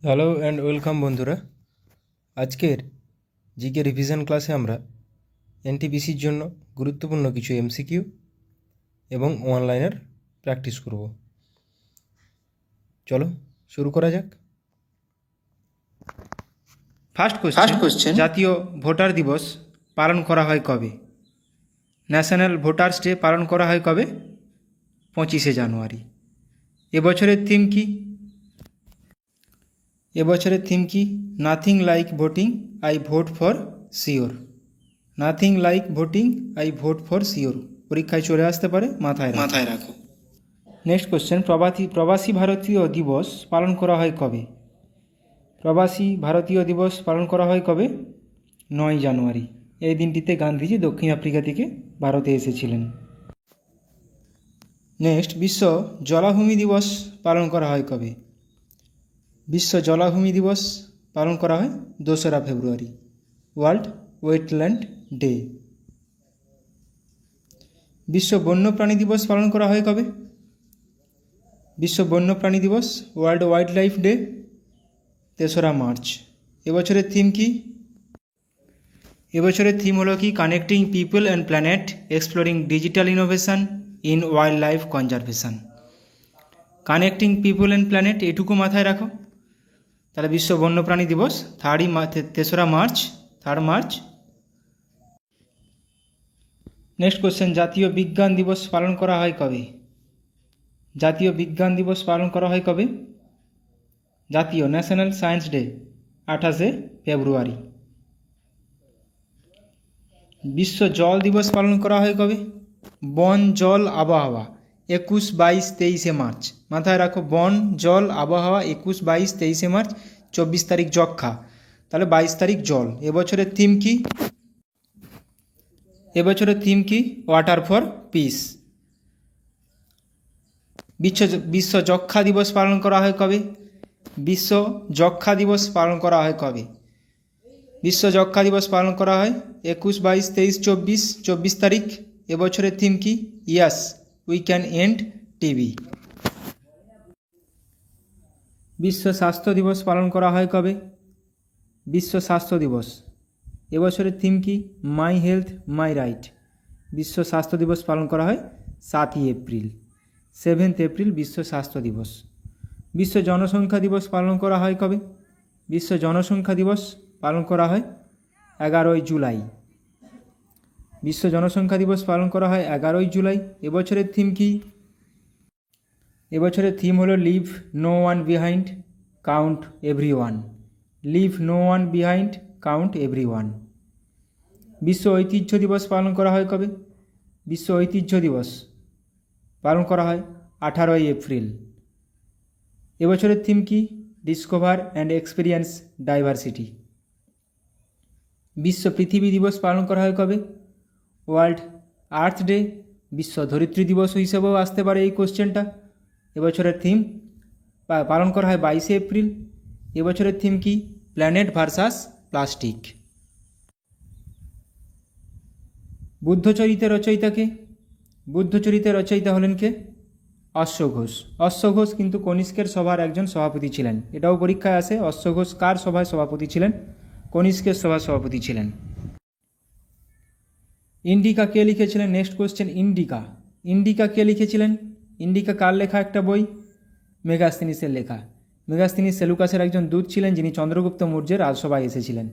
Hello and welcome বন্ধুরা। আজকের GK revision ক্লাসে আমরা এনটিপিসির জন্য গুরুত্বপূর্ণ কিছু এমসিকিউ এবং অনলাইনের প্র্যাকটিস করব। চলো শুরু করা যাক। ফার্স্ট কোশ্চেন, জাতীয় ভোটার দিবস পালন করা হয় কবে? ন্যাশনাল ভোটার্স ডে পালন করা হয় কবে? 25শে জানুয়ারি। এবছরের থিম কি? এবছরের থিম কি? Nothing like voting, I vote for sure. Nothing like voting, I vote for sure পরীক্ষায় চলে আসতে পারে, মাথায় রাখো। নেক্সট কোশ্চেন, প্রবাসী ভারতীয় দিবস পালন করা হয় কবে? প্রবাসী ভারতীয় দিবস পালন করা হয় কবে? 9 জানুয়ারি। এই দিনটিতে গান্ধীজি দক্ষিণ আফ্রিকা থেকে ভারতে এসেছিলেন। নেক্সট, বিশ্ব জলাভূমি দিবস পালন করা হয় কবে? বিশ্ব জলাভূমি দিবস পালন করা হয় 2রা ফেব্রুয়ারি, ওয়ার্ল্ড ওয়েটল্যান্ড ডে। বিশ্ব বন্যপ্রাণী দিবস পালন করা হয় কবে? বিশ্ব বন্যপ্রাণী দিবস, ওয়ার্ল্ড ওয়াইল্ড লাইফ ডে, 3রা মার্চ। এবছরের থিম কি? এবছরের থিম হলো কি? Connecting people and planet, exploring digital innovation in wildlife conservation. Connecting people and planet, এটুকু মাথায় রাখো। তাহলে বিশ্ব বন্যপ্রাণী দিবস 3রা মার্চ, 3 মার্চ। নেক্সট কোশ্চেন, জাতীয় বিজ্ঞান দিবস পালন করা হয় কবে? জাতীয় বিজ্ঞান দিবস পালন করা হয় কবে? জাতীয় ন্যাশনাল সায়েন্স ডে 28শে ফেব্রুয়ারি। বিশ্ব জল দিবস পালন করা হয় কবে? বন জল আবহাওয়া 21, 22, 23শে মার্চ। মাথায় রাখো, বন জল আবহাওয়া 21, 22, 23শে মার্চ। 24 তারিখ যক্ষা, তাহলে 22 তারিখ জল। এবছরের থিম কি? এবছরের থিম কি? Water for piece. বিশ্ব যক্ষা দিবস পালন করা হয় কবে? বিশ্ব যক্ষা দিবস পালন করা হয় কবে? বিশ্ব যক্ষা দিবস পালন করা হয় 21, 22, 23, 24, 24 তারিখ। এবছরের থিম কি? Yes we can end TB. বিশ্ব স্বাস্থ্য দিবস পালন করা হয় কবে? বিশ্ব স্বাস্থ্য দিবস, এবছরের থিম কি? My health my right. বিশ্ব স্বাস্থ্য দিবস পালন করা হয় 7ই এপ্রিল, 7th এপ্রিল বিশ্ব স্বাস্থ্য দিবস। বিশ্ব জনসংখ্যা দিবস পালন করা হয় কবে? বিশ্ব জনসংখ্যা দিবস পালন করা হয় 11ই জুলাই। বিশ্ব জনসংখ্যা দিবস পালন করা হয় 11ই জুলাই। এবছরের থিম কি? এবছরের থিম হলো leave no one behind, count everyone. Leave no one behind, count everyone. বিশ্ব ঐতিহ্য দিবস পালন করা হয় কবে? বিশ্ব ঐতিহ্য দিবস পালন করা হয় 18ই এপ্রিল। এবছরের থিম কি? Discover and experience diversity. বিশ্ব পৃথিবী দিবস পালন করা হয় কবে? World earth day. বিশ্ব ধরিত্রী দিবস হিসেবেও আসতে পারে এই কোশ্চেনটা। এবছরের থিম পালন করা হয় 22শে এপ্রিল। এবছরের থিম কি? Planet versus plastic. বুদ্ধচরিতের রচয়িতাকে? বুদ্ধচরিতের রচয়িতা হলেন কে? অশ্বঘোষ। অশ্বঘোষ কিন্তু কনিষ্কের সভার একজন সভাপতি ছিলেন। এটাও পরীক্ষায় আসে, অশ্বঘোষ কার সভায় সভাপতি ছিলেন? কনিষ্কের সভার সভাপতি ছিলেন। ইন্ডিকা কে লিখেছিলেন? Next question, indica. ইন্ডিকা কে লিখেছিলেন? ইন্ডিকা কার লেখা একটা বই? মেগাস্তিনিসের লেখা। মেগাস্তিনিস সেলুকাসের একজন দূত ছিলেন, যিনি চন্দ্রগুপ্ত মৌর্যের রাজসভায় এসেছিলেন।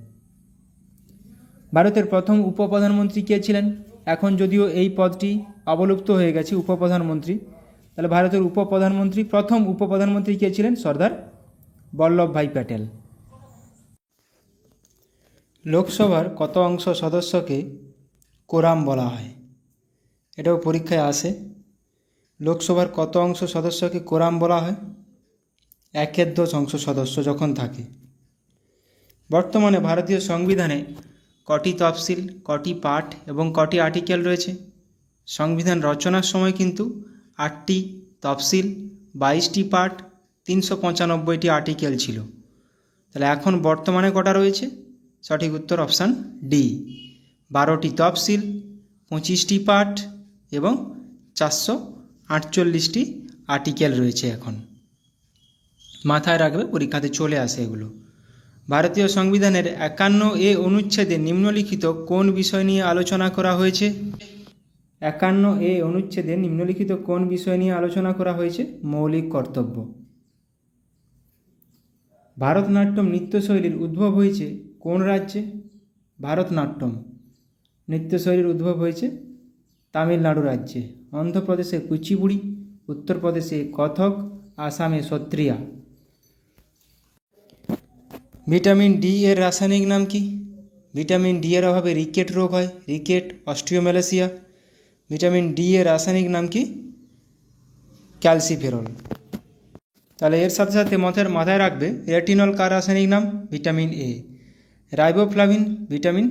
ভারতের প্রথম উপপ্রধানমন্ত্রী কে ছিলেন? এখন যদিও এই পদটি অবলুপ্ত হয়ে গেছে, উপপ্রধানমন্ত্রী। তাহলে ভারতের প্রথম উপপ্রধানমন্ত্রী কে ছিলেন? সর্দার বল্লভভাই প্যাটেল। লোকসভার কত অংশ সদস্যকে কোরাম বলা হয়? এটাও পরীক্ষায় আসে। লোকসভার কত অংশ সদস্যকে কোরাম বলা হয়? 1/10 অংশ সদস্য যখন থাকে। বর্তমানে ভারতীয় সংবিধানে কটি তফসিল, কটি পার্ট এবং কটি আর্টিকেল রয়েছে? সংবিধান রচনার সময় কিন্তু 8টি তফসিল, 22টি পার্ট, 395টি আর্টিকেল ছিল। তাহলে এখন বর্তমানে কটা রয়েছে? সঠিক উত্তর অপশান ডি, 12টি তফসিল, 25টি পার্ট এবং 448টি আর্টিকেল রয়েছে এখন। মাথায় রাখবে, পরীক্ষাতে চলে আসে এগুলো। ভারতীয় সংবিধানের 51A অনুচ্ছেদে নিম্নলিখিত কোন বিষয় নিয়ে আলোচনা করা হয়েছে? 51A অনুচ্ছেদে নিম্নলিখিত কোন বিষয় নিয়ে আলোচনা করা হয়েছে? মৌলিক কর্তব্য। ভারতনাট্যম নৃত্যশৈলীর উদ্ভব হয়েছে কোন রাজ্যে? ভারতনাট্যম নৃত্যশৈলীর উদ্ভব হয়েছে তামিলনাড়ু রাজ্যে। অন্ধ্রপ্রদেশে কুচিপুড়ি, উত্তরপ্রদেশে কথক, আসামে সত্রিয়া। ভিটামিন ডি এর রাসায়নিক নাম কি? ভিটামিন ডি এর অভাবে রিকেট রোগ হয়, রিকেট, অস্টিওম্যালাসিয়া। ভিটামিন ডি এর রাসায়নিক নাম কি? ক্যালসিফেরল। তাহলে এর সাথে সাথে মাথায় রাখবে রেটিনল কার রাসায়নিক নাম? Vitamin A. Riboflavin vitamin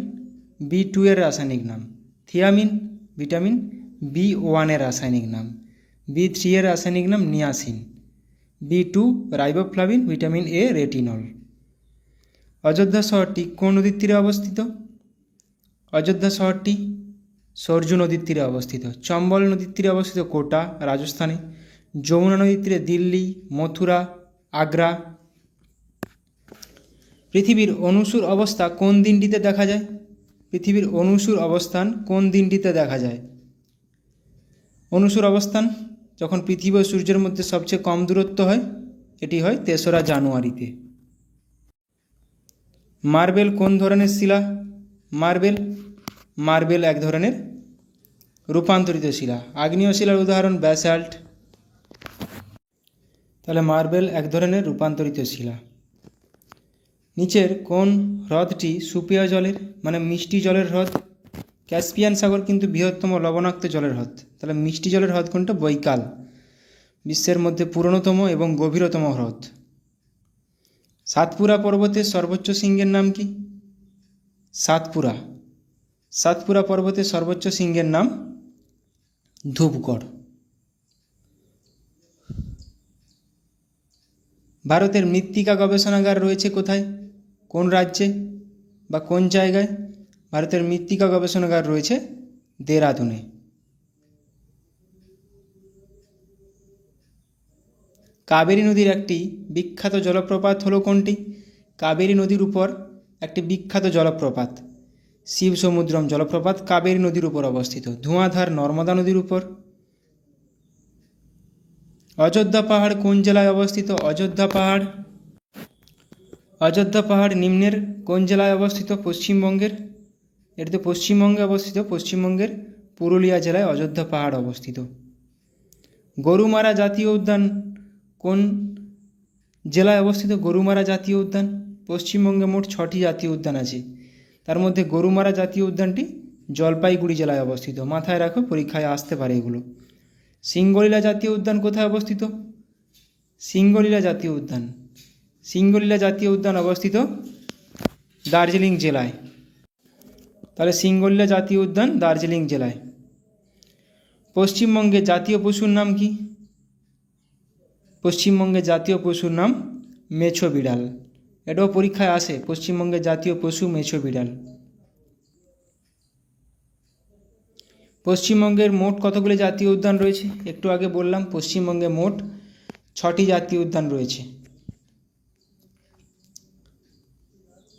B2 এর রাসায়নিক নাম। থিয়ামিন ভিটামিন B1 এর রাসায়নিক নাম। B3 এর রাসায়নিক নাম niacin. B2 riboflavin, vitamin A retinol. Ayodhya শহরটি কোন নদীর তীরে অবস্থিত? অযোধ্যা শহরটি সরজু নদীর তীরে অবস্থিত। চম্বল নদীর তীরে অবস্থিত কোটা, রাজস্থানে। যমুনা নদীর তীরে দিল্লি, মথুরা, আগ্রা। পৃথিবীর অনুসুর অবস্থা কোন দিনটিতে দেখা যায়? পৃথিবীর অনুসুর অবস্থান কোন দিনটিতে দেখা যায়? অনুসুর অবস্থান যখন পৃথিবী ও সূর্যের মধ্যে সবচেয়ে কম দূরত্ব হয়, এটি হয় 3রা জানুয়ারিতে। মার্বেল কোন ধরনের শিলা? মার্বেল এক ধরনের রূপান্তরিত শিলা। আগ্নেয় শিলার উদাহরণ ব্যাসাল্ট। তাহলে মার্বেল এক ধরনের রূপান্তরিত শিলা। নিচের কোন হ্রদটি সুপেয় জলের, মানে মিষ্টি জলের হ্রদ? ক্যাসপিয়ান সাগর কিন্তু বৃহত্তম লবণাক্ত জলের হ্রদ। তাহলে মিষ্টি জলের হ্রদ কোনটা? বৈকাল। বিশ্বের মধ্যে পুরনোতম এবং গভীরতম হ্রদ। সাতপুরা পর্বতের সর্বোচ্চ শৃঙ্গের নাম কি? সাতপুরা পর্বতের সর্বোচ্চ শৃঙ্গের নাম ধূপগড়। ভারতের মৃত্তিকা গবেষণাগার রয়েছে কোথায়? কোন রাজ্যে বা কোন জায়গায়? ভারতের মৃত্তিকা গবেষণাগার রয়েছে দেরাদুনে। কাবেরী নদীর একটি বিখ্যাত জলপ্রপাত হলো কোনটি? কাবেরী নদীর উপর একটি বিখ্যাত জলপ্রপাত শিবসমুদ্রম জলপ্রপাত কাবেরী নদীর উপর অবস্থিত। ধোঁয়াধার নর্মদা নদীর উপর। অযোধ্যা পাহাড় কোন জেলায় অবস্থিত? অযোধ্যা পাহাড় নিম্নের কোন জেলায় অবস্থিত? পশ্চিমবঙ্গের। এটি তো পশ্চিমবঙ্গে অবস্থিত। পশ্চিমবঙ্গের পুরুলিয়া জেলায় অযোধ্যা পাহাড় অবস্থিত। গরুমারা জাতীয় উদ্যান কোন জেলায় অবস্থিত? গরুমারা জাতীয় উদ্যান। পশ্চিমবঙ্গে মোট 6টি জাতীয় উদ্যান আছে, তার মধ্যে গরুমারা জাতীয় উদ্যানটি জলপাইগুড়ি জেলায় অবস্থিত। মাথায় রাখো, পরীক্ষায় আসতে পারে এগুলো। সিঙ্গলীলা জাতীয় উদ্যান কোথায় অবস্থিত? সিঙ্গলীলা জাতীয় উদ্যান অবস্থিত দার্জিলিং জেলায়। তাহলে সিঙ্গলীলা জাতীয় উদ্যান দার্জিলিং জেলায়। পশ্চিমবঙ্গের জাতীয় পশুর নাম কি? পশ্চিমবঙ্গের জাতীয় পশুর নাম মেছো বিড়াল। এটাও পরীক্ষায় আসে, পশ্চিমবঙ্গের জাতীয় পশু মেছো বিড়াল। পশ্চিমবঙ্গের মোট কতগুলি জাতীয় উদ্যান রয়েছে? একটু আগে বললাম, পশ্চিমবঙ্গে মোট 6টি জাতীয় উদ্যান রয়েছে।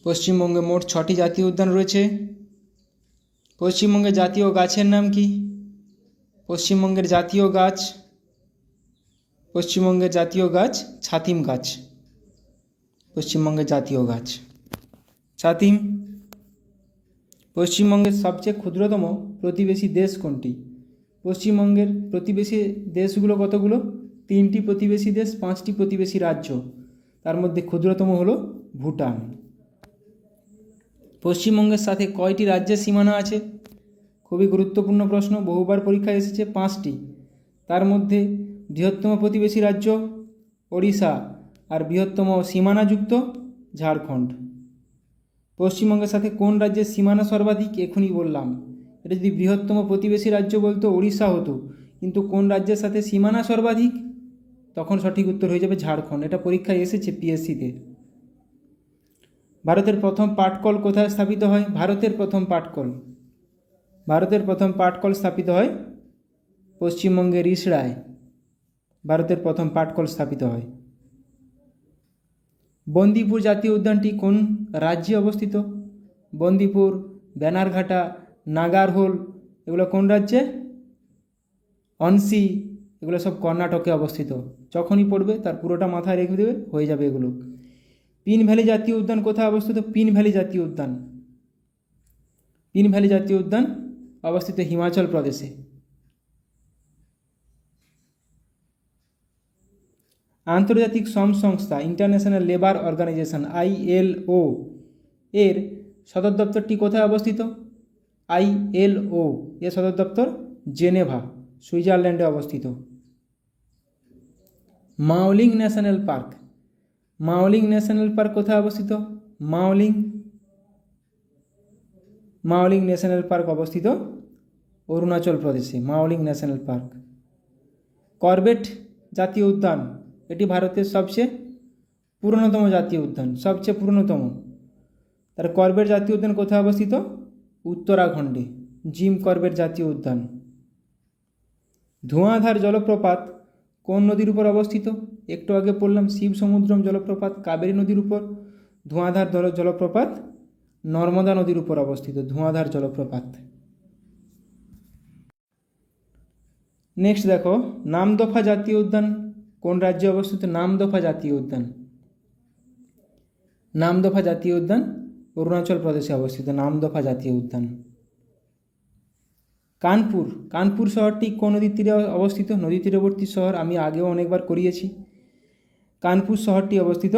পশ্চিমবঙ্গে মোট 6টি জাতীয় উদ্যান রয়েছে। পশ্চিমবঙ্গের জাতীয় গাছের নাম কি? পশ্চিমবঙ্গের জাতীয় গাছ ছাতিম গাছ। পশ্চিমবঙ্গের জাতীয় গাছ ছাতিম। পশ্চিমবঙ্গের সবচেয়ে ক্ষুদ্রতম প্রতিবেশী দেশ কোনটি? পশ্চিমবঙ্গের প্রতিবেশী দেশগুলো কতগুলো? 3টি প্রতিবেশী দেশ, 5টি প্রতিবেশী রাজ্য। তার মধ্যে ক্ষুদ্রতম হলো ভুটান। পশ্চিমবঙ্গের সাথে কয়টি রাজ্যের সীমানা আছে? খুবই গুরুত্বপূর্ণ প্রশ্ন, বহুবার পরীক্ষায় এসেছে। 5টি। তার মধ্যে বৃহত্তম প্রতিবেশী রাজ্য ওড়িশা, আর বৃহত্তম সীমানাযুক্ত ঝাড়খণ্ড। পশ্চিমবঙ্গের সাথে কোন রাজ্যের সীমানা সর্বাধিক? এখনই বললাম। এটা যদি বৃহত্তম প্রতিবেশী রাজ্য বলতো ওড়িশা হতো, কিন্তু কোন রাজ্যের সাথে সীমানা সর্বাধিক, তখন সঠিক উত্তর হয়ে যাবে ঝাড়খণ্ড। এটা পরীক্ষায় এসেছে পিএসসিতে। ভারতের প্রথম পাটকল কোথায় স্থাপিত হয়? ভারতের প্রথম পাটকল স্থাপিত হয় পশ্চিমবঙ্গের ইসড়ায়। ভারতের প্রথম পাটকল স্থাপিত হয়। বন্দিপুর জাতীয় উদ্যানটি কোন রাজ্যে অবস্থিত? বন্দিপুর, ব্যানারঘাটা, নাগারহোল এগুলো কোন রাজ্যে? অনসি এগুলো সব কর্ণাটকে অবস্থিত। যখনই পড়বে তার পুরোটা মাথায় রেখে দেবে, হয়ে যাবে এগুলো। পিন ভ্যালি জাতীয় উদ্যান কোথায় অবস্থিত? পিন ভ্যালি জাতীয় উদ্যান, পিন ভ্যালি জাতীয় উদ্যান অবস্থিত হিমাচল প্রদেশে। আন্তর্জাতিক শ্রম সংস্থা ইন্টারন্যাশনাল লেবার অর্গানাইজেশন ILO এর সদর দপ্তরটি কোথায় অবস্থিত? ILO এর সদর দপ্তর জেনেভা, সুইজারল্যান্ডে অবস্থিত। Mouling national park, Mouling national park কোথায় অবস্থিত? মাওলিং, মাওলিং ন্যাশনাল পার্ক অবস্থিত অরুণাচল প্রদেশে, মাওলিং ন্যাশনাল পার্ক। করবেট জাতীয় উদ্যান, এটি ভারতের সবচেয়ে পুরনোতম জাতীয় উদ্যান, সবচেয়ে পুরনোতম। তার করবেট জাতীয় উদ্যান কোথায় অবস্থিত? উত্তরাখণ্ডে, জিম করবেট জাতীয় উদ্যান। ধোঁয়াধার জলপ্রপাত কোন নদীর উপর অবস্থিত? একটু আগে পড়লাম শিবসমুদ্রম জলপ্রপাত কাবেরী নদীর উপর, ধোঁয়াধার জলপ্রপাত নর্মদা নদীর উপর অবস্থিত, ধোঁয়াধার জলপ্রপাত। নেক্সট দেখো, নামদফা জাতীয় উদ্যান কোন রাজ্যে অবস্থিত? নামদফা জাতীয় উদ্যান, নামদফা জাতীয় উদ্যান অরুণাচল প্রদেশে অবস্থিত, নামদফা জাতীয় উদ্যান। কানপুর, কানপুর শহরটি কোন নদীর তীরে অবস্থিত? নদী তীরবর্তী শহর, আমি আগেও অনেকবার করিয়েছি। কানপুর শহরটি অবস্থিত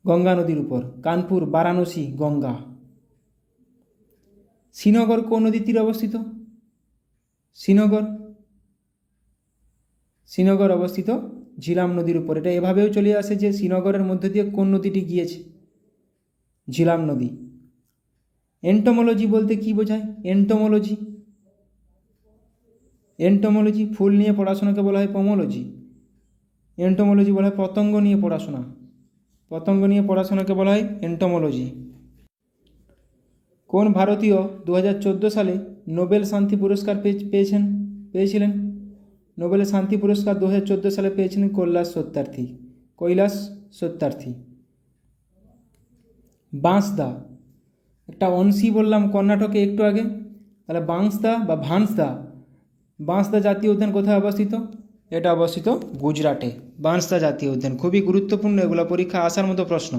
গঙ্গা নদীর উপর, কানপুর, বারাণসী, গঙ্গা। শ্রীনগর কোন নদীর তীরে অবস্থিত? শ্রীনগর, শ্রীনগর অবস্থিত ঝিলাম নদীর উপর। এটা এভাবেও চলে আসে যে শ্রীনগরের মধ্যে দিয়ে কোন নদীটি গিয়েছে? ঝিলাম নদী। এন্টোমোলজি বলতে কি বোঝায়? এন্টোমোলজি, এন্টোমোলজি ফুল নিয়ে পড়াশোনাকে বলা হয় পোমোলজি, এন্টোমোলজি বলা হয় পতঙ্গ নিয়ে পড়াশোনা, পতঙ্গ নিয়ে পড়াশোনাকে বলা হয় এন্টোমোলজি। কোন ভারতীয় 2014 সালে নোবেল শান্তি পুরস্কার পেয়েছিলেন? নোবেল শান্তি পুরস্কার 2014 সালে পেয়েছিলেন কৈলাস সত্যার্থী, কৈলাস সত্যার্থী। বাঁশদা, একটা অংশী বললাম কর্ণাটকে একটু আগে, তাহলে বাঁশদা বা ভাঁসদা, বাঁশদা জাতীয় উদ্যান কোথায় অবস্থিত? এটা অবস্থিত গুজরাটে, বাঁশদা জাতীয় উদ্যান। খুবই গুরুত্বপূর্ণ, এগুলো পরীক্ষা আসার মতো প্রশ্ন।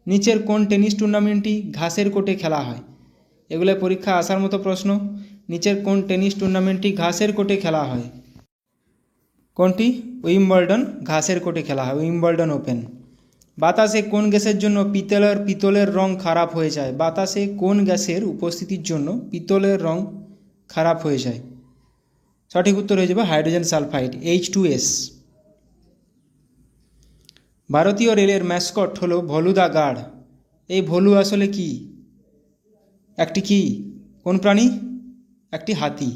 নিচের কোন টেনিস টুর্নামেন্টটি ঘাসের কোর্টে খেলা হয়? এগুলো পরীক্ষা আসার মতো প্রশ্ন। নিচের কোন টেনিস টুর্নামেন্টটি ঘাসের কোর্টে খেলা হয়? কোনটি? উইম্বলডন, ঘাসের কোর্টে খেলা হয়, উইম্বলডন ওপেন। বাতাসে কোন গ্যাসের জন্য পিতলের রং খারাপ হয়ে যায়? বাতাসে কোন গ্যাসের উপস্থিতির জন্য পিতলের রং খারাপ হয়ে যায়? সঠিক উত্তর হয়ে যাবে হাইড্রোজেন সালফাইড, H2S। ভারতীয় রেলের ম্যাসকট হলো ভলুদা গার্ড। এই ভলু আসলে কি? একটি কি? কোন প্রাণী? একটি হাতি।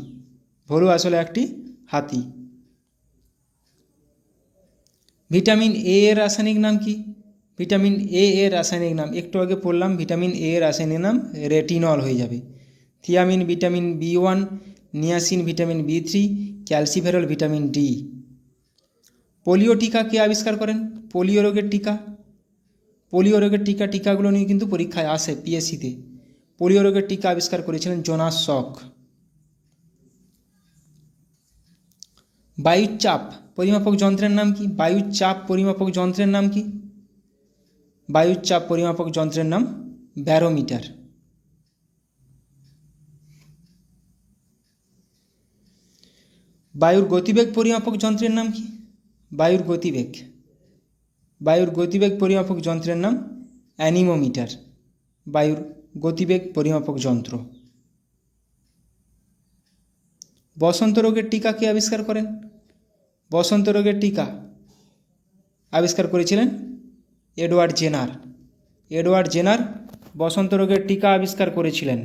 ভলু আসলে একটি হাতি। ভিটামিন A এর রাসায়নিক নাম কি? ভিটামিন A এর রাসায়নিক নাম একটু আগে পড়লাম, ভিটামিন A এর রাসায়নিক নাম রেটিনল হয়ে যাবে। Thiamine vitamin B1, niacin vitamin B3, calciferol vitamin D। Polio টিকা কে আবিষ্কার করেন? পোলিও রোগের টিকা, পোলিও রোগের টিকাগুলো নিয়ে কিন্তু পরীক্ষায় আসে PSCতে। পোলিও রোগের টিকা আবিষ্কার করেছিলেন জোনাস শক। বায়ুর চাপ পরিমাপক যন্ত্রের নাম কি? বায়ুর চাপ পরিমাপক যন্ত্রের নাম কি? বায়ুর চাপ পরিমাপক যন্ত্রের নাম ব্যারোমিটার। বায়ুর গতিবেগ পরিমাপক যন্ত্রের নাম কি? বায়ুর গতিবেগ, বায়ুর গতিবেগ পরিমাপক যন্ত্রের নাম অ্যানিমোমিটার, বায়ুর গতিবেগ পরিমাপক যন্ত্র। বসন্ত রোগের টিকা কে আবিষ্কার করেন? বসন্ত রোগের টিকা আবিষ্কার করেছিলেন এডওয়ার্ড জেনার। এডওয়ার্ড জেনার বসন্ত রোগের টিকা আবিষ্কার করেছিলেন।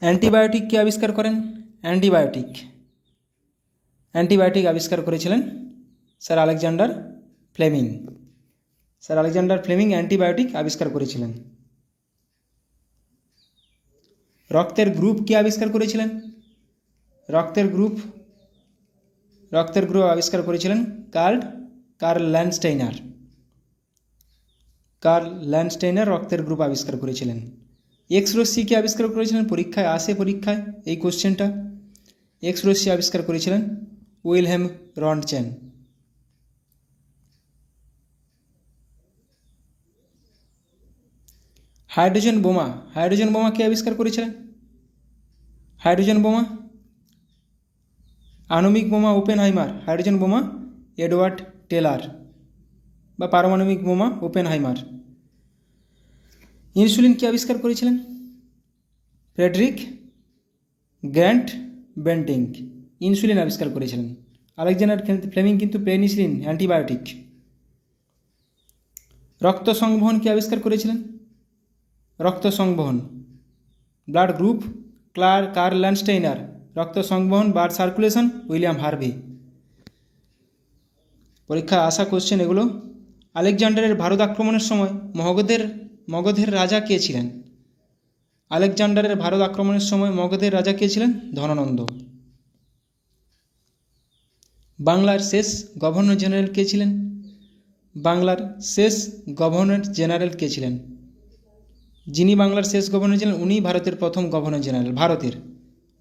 অ্যান্টিবায়োটিক কে আবিষ্কার করেন? অ্যান্টিবায়োটিক, অ্যান্টিবায়োটিক আবিষ্কার করেছিলেন sir Alexander Fleming. Sir Alexander Fleming antibiotic আবিষ্কার করেছিলেন। রক্তের গ্রুপ কে আবিষ্কার করেছিলেন? রক্তের গ্রুপ আবিষ্কার করেছিলেন কার্ল কার্ল ল্যান্ডস্টাইনার রক্তের গ্রুপ আবিষ্কার করেছিলেন। এক্স রশ্মি কে আবিষ্কার করেছিলেন? পরীক্ষায় আসে, পরীক্ষায় এই কোশ্চেনটা। এক্স রশ্মি আবিষ্কার করেছিলেন উইলহেম রন্টজেন। হাইড্রোজেন বোমা কে আবিষ্কার করেছিলেন? হাইড্রোজেন বোমা, আণবিক বোমা ওপেনহাইমার, হাইড্রোজেন বোমা এডওয়ার্ড টেলার, বা পারমাণবিক বোমা ওপেনহাইমার। ইনসুলিন কে আবিষ্কার করেছিলেন? ফ্রেডরিক গ্র্যান্ট বেন্টিং ইনসুলিন আবিষ্কার করেছিলেন। আলেকজান্ডার ফ্লেমিং কিন্তু পেনিসিলিন অ্যান্টিবায়োটিক। রক্ত সংবহন কে আবিষ্কার করেছিলেন? রক্ত সংবহন, ব্লাড গ্রুপ কার্ল ল্যান্ডস্টাইনার, রক্ত সংবহন ব্লাড সার্কুলেশন উইলিয়াম হার্ভে। পরীক্ষায় আসা কোশ্চেন এগুলো। আলেকজান্ডারের ভারত আক্রমণের সময় মগধের রাজা কে ছিলেন? আলেকজান্ডারের ভারত আক্রমণের সময় মগধের রাজা কে ছিলেন? ধননন্দ। বাংলার শেষ গভর্নর জেনারেল কে ছিলেন? বাংলার শেষ গভর্নর জেনারেল কে ছিলেন? যিনি বাংলার শেষ গভর্নর ছিলেন উনি ভারতের প্রথম গভর্নর জেনারেল, ভারতের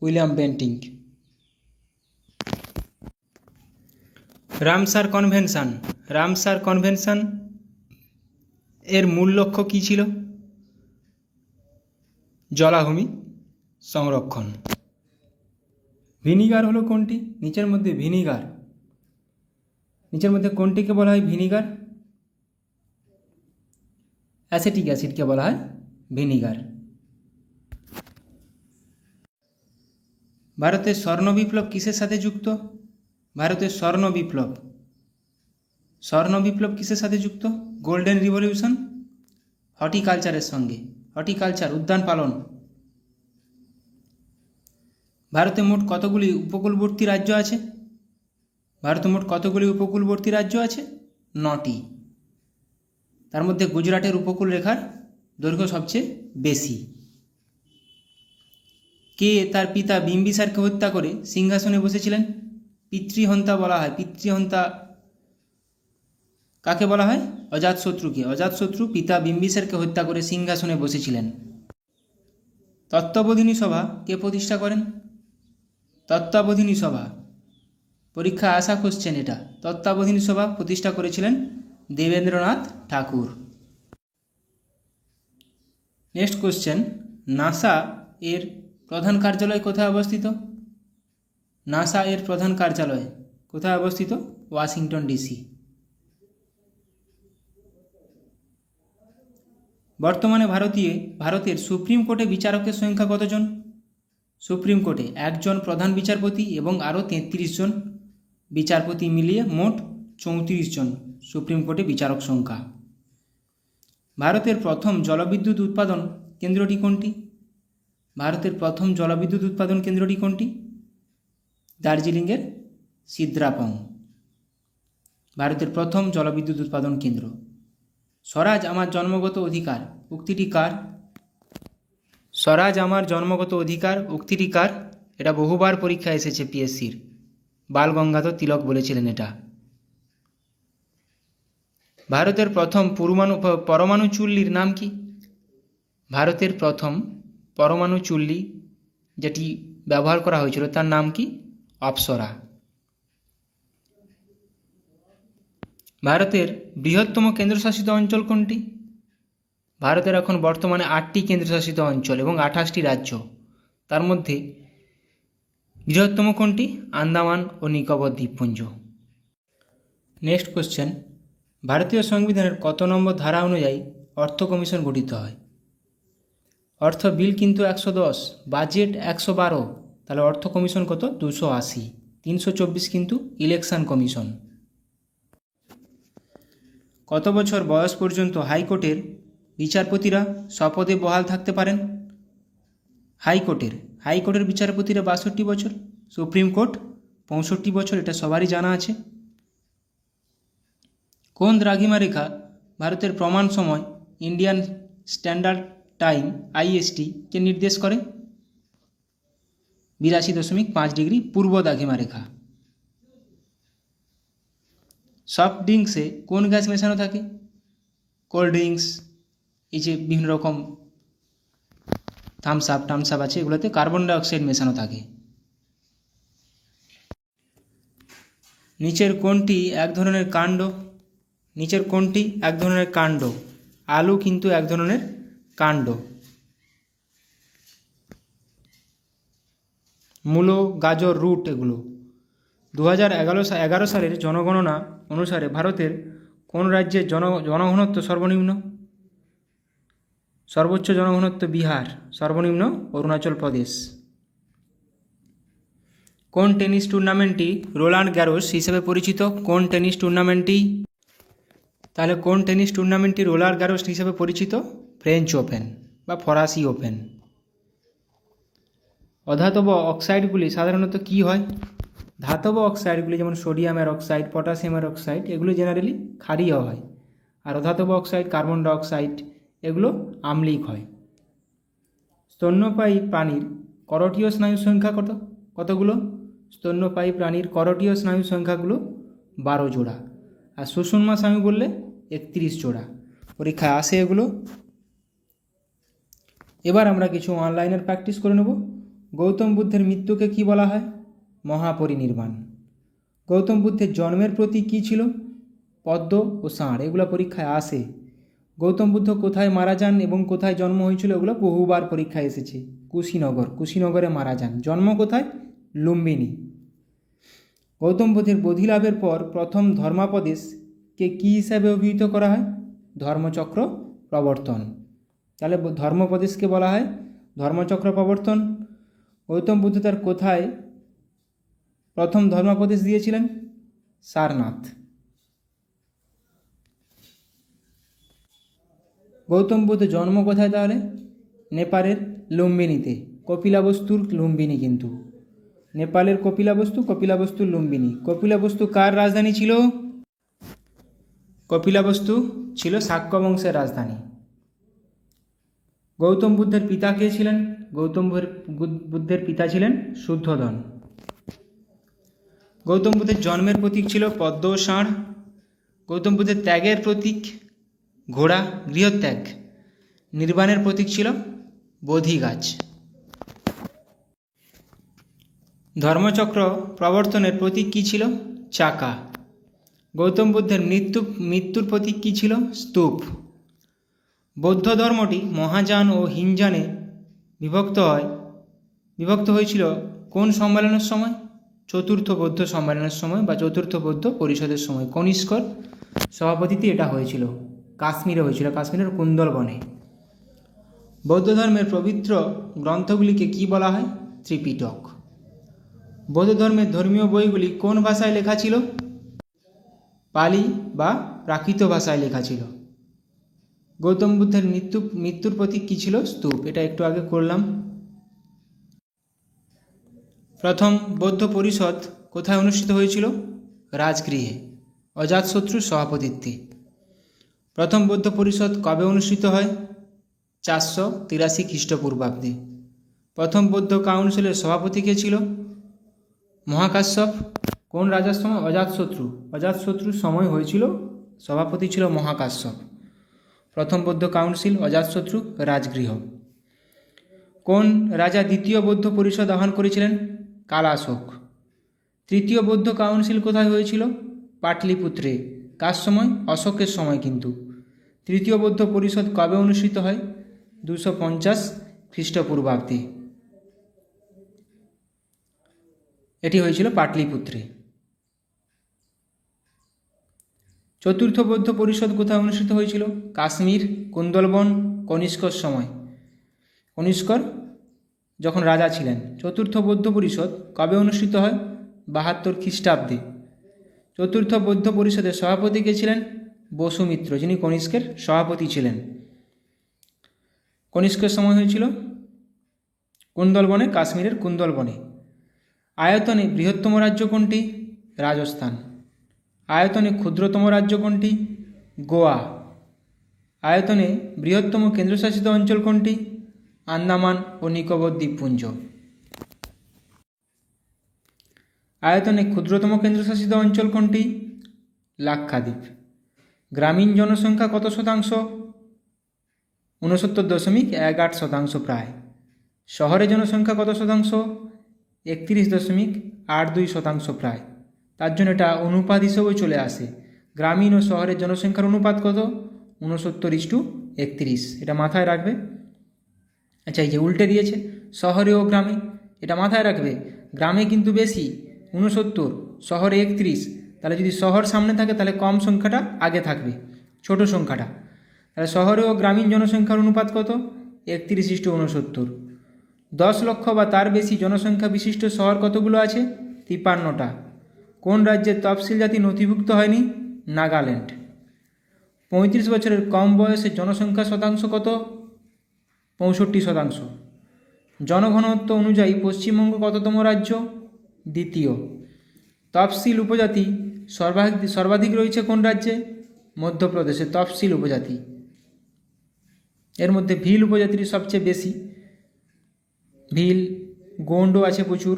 উইলিয়াম বেন্টিং। রামসার কনভেনশন এর মূল লক্ষ্য কী ছিল? জলাভূমি সংরক্ষণ। ভিনিগার হলো কোনটি? নিচের মধ্যে কোনটিকে বলা হয় ভিনিগার? অ্যাসিটিক অ্যাসিডকে বলা হয় ভিনিগার। ভারতের স্বর্ণ বিপ্লব কিসের সাথে যুক্ত? ভারতের স্বর্ণ বিপ্লব কিসের সাথে যুক্ত? গোল্ডেন রিভলিউশন, হর্টিকালচারের সঙ্গে। হর্টিকালচার, উদ্যান পালন। ভারতে মোট কতগুলি উপকূলবর্তী রাজ্য আছে? ভারতে মোট কতগুলি উপকূলবর্তী রাজ্য আছে? 9টি। তার মধ্যে গুজরাটের উপকূল রেখার দৈর্ঘ্য সবচেয়ে বেশি। কে তার পিতা বিম্বিসারকে হত্যা করে সিংহাসনে বসেছিলেন? পিতৃহন্তা বলা হয়। পিতৃহন্তা কাকে বলা হয়? অজাতশত্রুকে। অজাতশত্রু পিতা বিম্বিসারকে হত্যা করে সিংহাসনে বসেছিলেন। তত্ত্বাবধানী সভা কে প্রতিষ্ঠা করেন? তত্ত্বাবধানী সভা, পরীক্ষায় আসা কোশ্চেন এটা। তত্ত্বাবধানী সভা প্রতিষ্ঠা করেছিলেন দেবেন্দ্রনাথ ঠাকুর। নেক্সট কোশ্চেন, নাসা এর প্রধান কার্যালয় কোথায় অবস্থিত? নাসা এর প্রধান কার্যালয় কোথায় অবস্থিত? Washington DC. বর্তমানে ভারতের সুপ্রিম কোর্টে বিচারকের সংখ্যা কতজন? সুপ্রিম কোর্টে 1 জন প্রধান বিচারপতি এবং আরও 33 জন বিচারপতি মিলিয়ে মোট 34 জন সুপ্রিম কোর্টে বিচারক সংখ্যা। ভারতের প্রথম জলবিদ্যুৎ উৎপাদন কেন্দ্রটি কোনটি? ভারতের প্রথম জলবিদ্যুৎ উৎপাদন কেন্দ্রটি কোনটি? দার্জিলিংয়ের সিদ্রাপং ভারতের প্রথম জলবিদ্যুৎ উৎপাদন কেন্দ্র। স্বরাজ আমার জন্মগত অধিকার উক্তিটি কার? স্বরাজ আমার জন্মগত অধিকার উক্তিটি কার? এটা বহুবার পরীক্ষায় এসেছে পিএসসির। বাল গঙ্গাধর তিলক বলেছিলেন এটা। ভারতের প্রথম পরমাণু চুল্লির নাম কি? ভারতের প্রথম পরমাণু চুল্লি যেটি ব্যবহার করা হয়েছিল তার নাম কি? অপ্সরা। ভারতের বৃহত্তম কেন্দ্রশাসিত অঞ্চল কোনটি? ভারতের এখন বর্তমানে 8টি কেন্দ্রশাসিত অঞ্চল এবং 28টি রাজ্য। তার মধ্যে বৃহত্তম কোনটি? আন্দামান ও নিকোবর দ্বীপপুঞ্জ। নেক্সট কোশ্চেন, ভারতীয় সংবিধানের কত নম্বর ধারা অনুযায়ী অর্থ কমিশন গঠিত হয়? অর্থ বিল কিন্তু 110, বাজেট 112, তাহলে অর্থ কমিশন কত? 280। 324 কিন্তু ইলেকশন কমিশন। কত বছর বয়স পর্যন্ত হাইকোর্টের বিচারপতিরা স্বপদে বহাল থাকতে পারেন? হাইকোর্টের বিচারপতিরা 62 বছর, সুপ্রিম কোর্ট 65 বছর, এটা সবারই জানা আছে। কোন দ্রাঘিমা রেখা ভারতের প্রমাণ সময় ইন্ডিয়ান স্ট্যান্ডার্ড টাইম আইএসটি কে নির্দেশ করে? 82.5 ডিগ্রি পূর্ব দ্রাঘিমা রেখা। সফট ড্রিঙ্কসে কোন গ্যাস মেশানো থাকে? কোল্ড ড্রিঙ্কস, এই যে বিভিন্ন রকম টামস আপ আছে, এগুলোতে কার্বন ডাইঅক্সাইড মেশানো থাকে। নিচের কোনটি এক ধরনের কাণ্ড? নিচের কোনটি এক ধরনের কাণ্ড? আলু কিন্তু এক ধরনের কাণ্ড। মূলো, গাজর, রুট এগুলো। 2011 সালের জনগণনা অনুসারে ভারতের কোন রাজ্যের জনঘনত্ব সর্বনিম্ন? সর্বোচ্চ জনঘনত্ব বিহার, সর্বনিম্ন অরুণাচল প্রদেশ। কোন টেনিস টুর্নামেন্টটি রোলান্ড গ্যারোস হিসেবে পরিচিত? কোন টেনিস টুর্নামেন্টটি? তাহলে কোন টেনিস টুর্নামেন্টটি রোলান্ড গ্যারোস হিসেবে পরিচিত? ফ্রেঞ্চ ওপেন বা ফরাসি ওপেন। অধাতব অক্সাইডগুলি সাধারণত কি হয়? ধাতব অক্সাইডগুলি যেমন সোডিয়ামের অক্সাইড, পটাশিয়ামের অক্সাইড, এগুলো জেনারেলি ক্ষারীয় হয়। আর অধাতব অক্সাইড, কার্বন ডাইঅক্সাইড, এগুলো আম্লিক হয়। স্তন্যপায়ী প্রাণীর করোটীয় স্নায়ুর সংখ্যা কতগুলো? স্তন্যপায়ী প্রাণীর করোটীয় স্নায়ুর সংখ্যাগুলো 12 জোড়া। আর সুষুম্না স্নায়ু বললে 31 জোড়া। পরীক্ষায় আসে এগুলো। এবার আমরা কিছু অনলাইনের প্র্যাকটিস করে নেব। গৌতম বুদ্ধের মৃত্যুকে কি বলা হয়? মহাপরিনির্বাণ। গৌতম বুদ্ধের জন্মের প্রতীক কী ছিল? পদ্ম ও ষাঁড়। এগুলো পরীক্ষায় আসে। গৌতম বুদ্ধ কোথায় মারা যান এবং কোথায় জন্ম হয়েছিল? এগুলো বহুবার পরীক্ষায় এসেছে। কুশীনগরে মারা যান। জন্ম কোথায়? লুম্বিনী। গৌতম বুদ্ধের বোধিলাভের পর প্রথম ধর্মাপদেশকে কী হিসাবে অভিহিত করা হয়? ধর্মচক্র প্রবর্তন। তাহলে ধর্মোপদেশকে বলা হয় ধর্মচক্র প্রবর্তন। গৌতম বুদ্ধ তার কোথায় প্রথম ধর্মোপদেশ দিয়েছিলেন? সারনাথ। গৌতম বুদ্ধ জন্ম কোথায় তাহলে? নেপালের লুম্বিনীতে। কপিলাবস্তুর লুম্বিনী কিন্তু। নেপালের কপিলাবস্তুর লুম্বিনী। কপিলাবস্তু কার রাজধানী ছিল? কপিলাবস্তু ছিল শাক্য বংশের রাজধানী। গৌতম বুদ্ধের পিতা কে ছিলেন? গৌতম বুদ্ধের পিতা ছিলেন শুদ্ধোধন। গৌতম বুদ্ধের জন্মের প্রতীক ছিল পদ্ম ও ষাঁড়। গৌতম বুদ্ধের ত্যাগের প্রতীক ঘোড়া, গৃহত্যাগ। নির্বাণের প্রতীক ছিল বোধি গাছ। ধর্মচক্র প্রবর্তনের প্রতীক কী ছিল? চাকা। গৌতম বুদ্ধের মৃত্যুর প্রতীক কী ছিল? স্তূপ। বৌদ্ধ ধর্মটি মহাযান ও হীনযানে বিভক্ত হয়েছিল কোন সম্মেলনের সময়? চতুর্থ বৌদ্ধ সম্মেলনের সময় বা চতুর্থ বৌদ্ধ পরিষদের সময়। কনিষ্কর সভাপতিত্বে এটা হয়েছিল। কাশ্মীরে হয়েছিল, কাশ্মীরের কুন্দলবনে। বৌদ্ধ ধর্মের পবিত্র গ্রন্থগুলিকে কি বলা হয়? ত্রিপিটক। বৌদ্ধ ধর্মের ধর্মীয় বইগুলি কোন ভাষায় লেখা ছিল? পালি বা প্রাকৃত ভাষায় লেখা ছিল। গৌতম বুদ্ধের মৃত্যুর প্রতীক কী ছিল? স্তূপ। এটা একটু আগে করলাম। প্রথম বৌদ্ধ পরিষদ কোথায় অনুষ্ঠিত হয়েছিল? রাজগৃহে, অজাতশত্রুর সভাপতিত্বে। প্রথম বৌদ্ধ পরিষদ কবে অনুষ্ঠিত হয়? 483 খ্রিস্টপূর্বাব্দে। প্রথম বৌদ্ধ কাউন্সিলের সভাপতি কে ছিল? মহাকাশ্যপ। কোন রাজার সময়? অজাতশত্রুর সময় হয়েছিল, সভাপতি ছিল মহাকাশ্যপ। প্রথম বৌদ্ধ কাউন্সিল অজাতশত্রু, রাজগৃহ। কোন রাজা দ্বিতীয় বৌদ্ধ পরিষদ আহ্বান করেছিলেন? কালাশোক। তৃতীয় বৌদ্ধ কাউন্সিল কোথায় হয়েছিল? পাটলিপুত্রে। কার সময়? অশোকের সময় কিন্তু। তৃতীয় বৌদ্ধ পরিষদ কবে অনুষ্ঠিত হয়? 250 খ্রিস্টপূর্বাব্দে। এটি হয়েছিল পাটলিপুত্রে। চতুর্থ বৌদ্ধ পরিষদ কোথায় অনুষ্ঠিত হয়েছিল? কাশ্মীর, কুন্দলবন, কনিষ্কর সময়। কনিষ্কর যখন রাজা ছিলেন। চতুর্থ বৌদ্ধ পরিষদ কবে অনুষ্ঠিত হয়? 72 খ্রিস্টাব্দে। চতুর্থ বৌদ্ধ পরিষদের সভাপতি কে ছিলেন? বসুমিত্র, যিনি কনিষ্কের সভাপতি ছিলেন। কনিষ্কের সময় হয়েছিল কুন্দলবনে, কাশ্মীরের কুন্দলবনে। আয়তনে বৃহত্তম রাজ্য কোনটি? রাজস্থান। আয়তনে ক্ষুদ্রতম রাজ্য কোনটি? গোয়া। আয়তনে বৃহত্তম কেন্দ্রশাসিত অঞ্চল কোনটি? আন্দামান ও নিকোবর দ্বীপপুঞ্জ। আয়তনে ক্ষুদ্রতম কেন্দ্রশাসিত অঞ্চল কোনটি? লাক্ষাদ্বীপ। গ্রামীণ জনসংখ্যা কত শতাংশ? 69.18% প্রায়। শহরে জনসংখ্যা কত শতাংশ? 31.82% প্রায়। তার জন্য এটা অনুপাত হিসেবেও চলে আসে। গ্রামীণ ও শহরের জনসংখ্যার অনুপাত কত? 69:31। এটা মাথায় রাখবে। আচ্ছা, এই যে উল্টে দিয়েছে শহরে ও গ্রামে, এটা মাথায় রাখবে। গ্রামে কিন্তু বেশি 69, শহরে 31। তাহলে যদি শহর সামনে থাকে তাহলে কম সংখ্যাটা আগে থাকবে, ছোট সংখ্যাটা। তাহলে শহরে ও গ্রামীণ জনসংখ্যার অনুপাত কত? 31:69। 10 লক্ষ বা তার বেশি জনসংখ্যা বিশিষ্ট শহর কতগুলো আছে? 53টা। কোন রাজ্যের তফসিল জাতি নথিভুক্ত হয়নি? নাগাল্যান্ড। 35 বছরের কম বয়সের জনসংখ্যা শতাংশ কত? 65%। জনঘনত্ব অনুযায়ী পশ্চিমবঙ্গ কততম রাজ্য? দ্বিতীয়। তফসিল উপজাতি সর্বাধিক রয়েছে কোন রাজ্যে? মধ্যপ্রদেশে তফসিল উপজাতি। এর মধ্যে ভিল উপজাতির সবচেয়ে বেশি, ভিল, গোন্ডও আছে প্রচুর।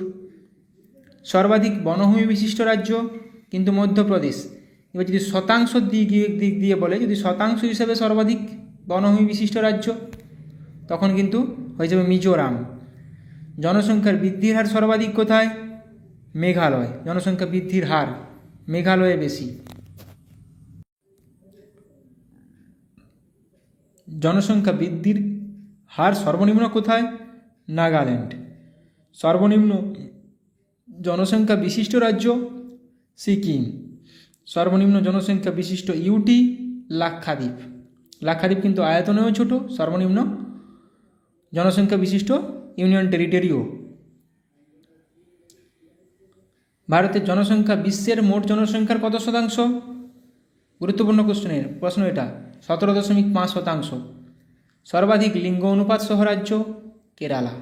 সর্বাধিক বনভূমি বিশিষ্ট রাজ্য কিন্তু মধ্যপ্রদেশ। এবার যদি শতাংশ দিক দিয়ে বলে, যদি শতাংশ হিসেবে সর্বাধিক বনভূমি বিশিষ্ট রাজ্য, তখন কিন্তু হয়ে যাবে মিজোরাম। জনসংখ্যার বৃদ্ধির হার সর্বাধিক কোথায়? মেঘালয়। জনসংখ্যা বৃদ্ধির হার মেঘালয়ে বেশি। জনসংখ্যা বৃদ্ধির হার সর্বনিম্ন কোথায়? নাগাল্যান্ড। সর্বনিম্ন জনসংখ্যা বিশিষ্ট রাজ্য সিকিম। সর্বনিম্ন জনসংখ্যা বিশিষ্ট ইউটি লাক্ষাদ্বীপ। লাক্ষাদ্বীপ কিন্তু আয়তনেও ছোট, সর্বনিম্ন জনসংখ্যা বিশিষ্ট ইউনিয়ন টেরিটরিও। ভারতের জনসংখ্যা বিশ্বের মোট জনসংখ্যার কত শতাংশ? গুরুত্বপূর্ণ প্রশ্ন এটা। 17.5%। সর্বাধিক লিঙ্গ অনুপাত সহ রাজ্য কেরালা।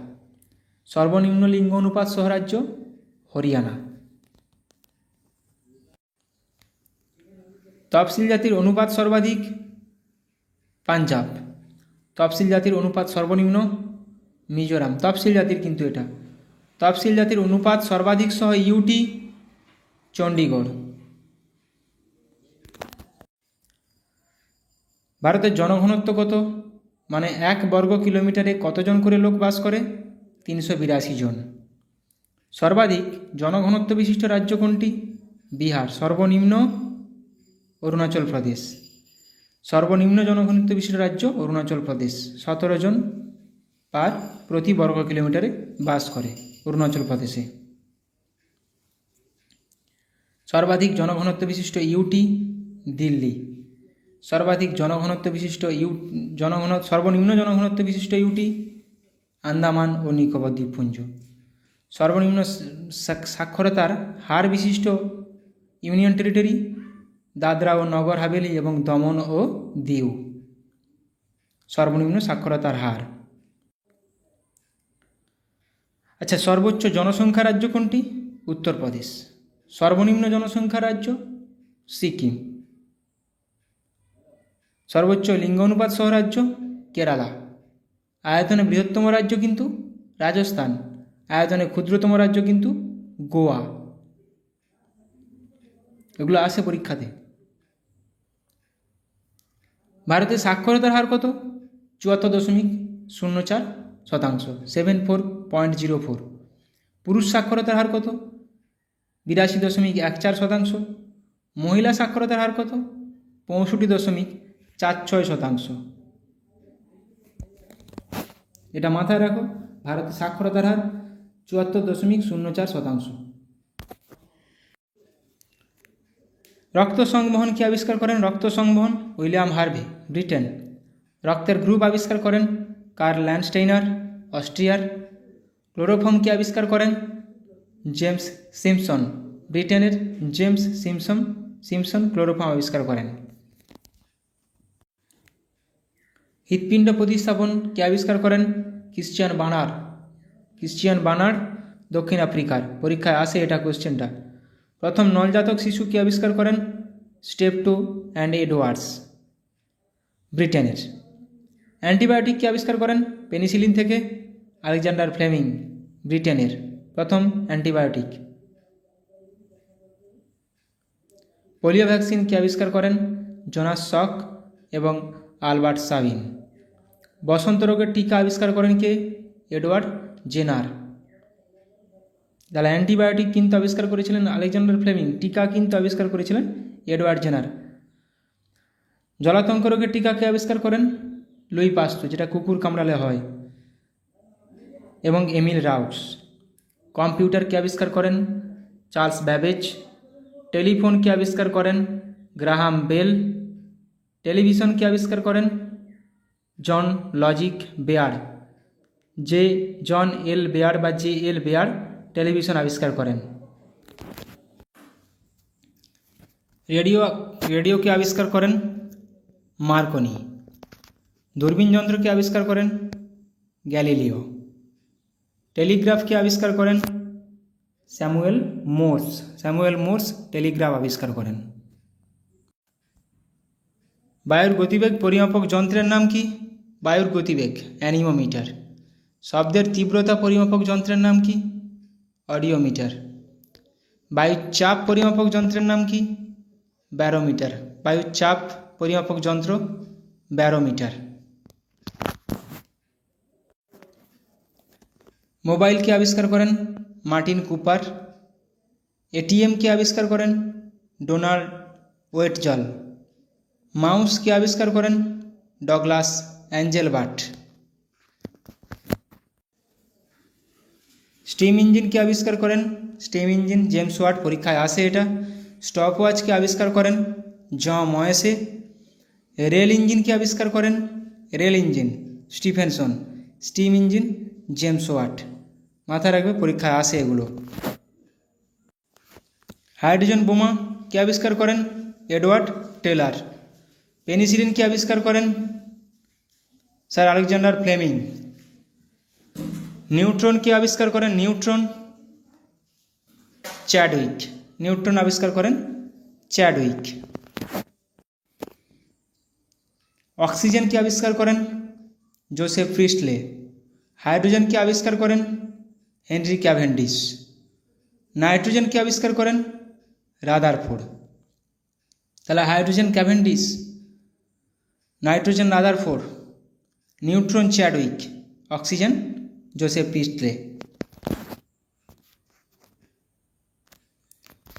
সর্বনিম্ন লিঙ্গ অনুপাত সহ রাজ্য হরিয়ানা। তফসিল জাতির অনুপাত সর্বাধিক পাঞ্জাব। তফসিল জাতির অনুপাত সর্বনিম্ন মিজোরাম। তফসিল জাতির কিন্তু এটা। তফসিল জাতির অনুপাত সর্বাধিক সহ ইউটি চণ্ডীগড়। ভারতের জনঘনত্ব কত? মানে 1 বর্গ কিলোমিটারে কতজন করে লোক বাস করে? 382 জন। সর্বাধিক জনঘনত্ব বিশিষ্ট রাজ্য কোনটি? বিহার। সর্বনিম্ন অরুণাচল প্রদেশ। সর্বনিম্ন জনঘনত্ব বিশিষ্ট রাজ্য অরুণাচল প্রদেশ। 17 জন প্রতি বর্গ কিলোমিটারে বাস করে অরুণাচল প্রদেশে। সর্বাধিক জনঘনত্ব বিশিষ্ট ইউটি দিল্লি। সর্বাধিক জনঘনত্ব বিশিষ্ট সর্বনিম্ন জনঘনত্ব বিশিষ্ট ইউটি আন্দামান ও নিকোবর দ্বীপপুঞ্জ। সর্বনিম্ন সাক্ষরতার হার বিশিষ্ট ইউনিয়ন টেরিটরি দাদরা ও নগর হাভেলি এবং দমন ও দিউ। সর্বনিম্ন সাক্ষরতার হার। আচ্ছা, সর্বোচ্চ জনসংখ্যা রাজ্য কোনটি? উত্তরপ্রদেশ। সর্বনিম্ন জনসংখ্যা রাজ্য সিকিম। সর্বোচ্চ লিঙ্গ অনুপাত সহ রাজ্য কেরালা। আয়তনে বৃহত্তম রাজ্য কিন্তু রাজস্থান। আয়তনে ক্ষুদ্রতম রাজ্য কিন্তু গোয়া। এগুলো আসে পরীক্ষাতে। ভারতের সাক্ষরতার হার কত? 74.04%, 74.04। পুরুষ সাক্ষরতার হার কত? 82.14%। মহিলা সাক্ষরতার হার কত? 65.46%। এটা মাথায় রাখো, ভারতের সাক্ষরতার হার 74.04%। রক্ত সংবহন কে আবিষ্কার করেন? রক্ত সংবহন উইলিয়াম হার্ভে, ব্রিটেন। রক্তের গ্রুপ আবিষ্কার করেন কার্ল ল্যান্ডস্টেইনার, অস্ট্রিয়ার। ক্লোরোফর্ম কে আবিষ্কার করেন? জেমস সিম্পসন, ব্রিটেনের। জেমস সিম্পসন ক্লোরোফর্ম আবিষ্কার করেন। হৃৎপিণ্ড প্রতিস্থাপন কে আবিষ্কার করেন? ক্রিশ্চিয়ান বার্নার্ড, দক্ষিণ আফ্রিকার। পরীক্ষায় আসে এটা কোশ্চেনটা। প্রথম নলজাতক শিশু কে আবিষ্কার করেন? স্টেপটো অ্যান্ড এডওয়ার্ডস, ব্রিটেনের। অ্যান্টিবায়োটিক কে আবিষ্কার করেন পেনিসিলিন থেকে? আলেকজান্ডার ফ্লেমিং, ব্রিটেনের প্রথম অ্যান্টিবায়োটিক। পোলিও ভ্যাকসিন কে আবিষ্কার করেন? জোনাস সক এবং আলবার্ট সাবিন। বসন্ত রোগের টিকা আবিষ্কার করেন কে? Edward Jenner. তাহলে অ্যান্টিবায়োটিক কিন্তু আবিষ্কার করেছিলেন আলেকজান্ডার ফ্লেমিং, টিকা কিন্তু আবিষ্কার করেছিলেন এডওয়ার্ড জেনার। জলাতঙ্ক রোগের টিকা কে আবিষ্কার করেন? লুই পাস্তুর, যেটা কুকুর কামড়ালে হয়, এবং এমিল রাউটস। কম্পিউটার কে আবিষ্কার করেন? Charles Babbage. টেলিফোন কে আবিষ্কার করেন? Graham bell. টেলিভিশন কে আবিষ্কার করেন? জন লজিক বেয়ার। জন এল বেয়ার বা JL বেয়ার টেলিভিশন আবিষ্কার করেন। রেডিওকে আবিষ্কার করেন মার্কনি। দূরবীন যন্ত্রকে আবিষ্কার করেন গ্যালিলিও। টেলিগ্রাফকে আবিষ্কার করেন স্যামুয়েল মোর্স টেলিগ্রাফ আবিষ্কার করেন। বায়ুর গতিবেগ পরিমাপক যন্ত্রের নাম কি? বায়ুর গতিবেগ অ্যানিমোমিটার। শব্দের তীব্রতা পরিমাপক যন্ত্রের নাম কি? অডিওমিটার। বায়ুর চাপ পরিমাপক যন্ত্রের নাম কি? ব্যারোমিটার। বায়ুর চাপ পরিমাপক যন্ত্র ব্যারোমিটার। মোবাইলকে আবিষ্কার করেন মার্টিন কুপার। এটিএমকে আবিষ্কার করেন ডোনাল্ড ওয়েটজল। মাউসকে আবিষ্কার করেন ডগলাস অ্যাঞ্জেলবার্ট। স্টিম ইঞ্জিনকে আবিষ্কার করেন জেমস ওয়াট, পরীক্ষায় আসে এটা। স্টপওয়াচকে আবিষ্কার করেন ময়েসে। রেল ইঞ্জিনকে আবিষ্কার করেন Stephenson. Steam engine James Watt. মাথায় রাখবে, পরীক্ষায় আসে এগুলো। হাইড্রোজেন বোমা কে আবিষ্কার করেন? Edward Taylor. পেনিসিলিন কে আবিষ্কার করেন? Sir Alexander Fleming. নিউট্রন কে আবিষ্কার করেন? নিউট্রন আবিষ্কার করেন চ্যাডউইক। অক্সিজেন কে আবিষ্কার করেন জোসেফ প্রিস্টলে। হাইড্রোজেন কে আবিষ্কার করেন হেনরি ক্যাভেন্ডিশ। নাইট্রোজেন কে আবিষ্কার করেন রাদারফোর্ড। তাহলে hydrogen Cavendish, nitrogen Rutherford, neutron Chadwick, oxygen Joseph Priestley.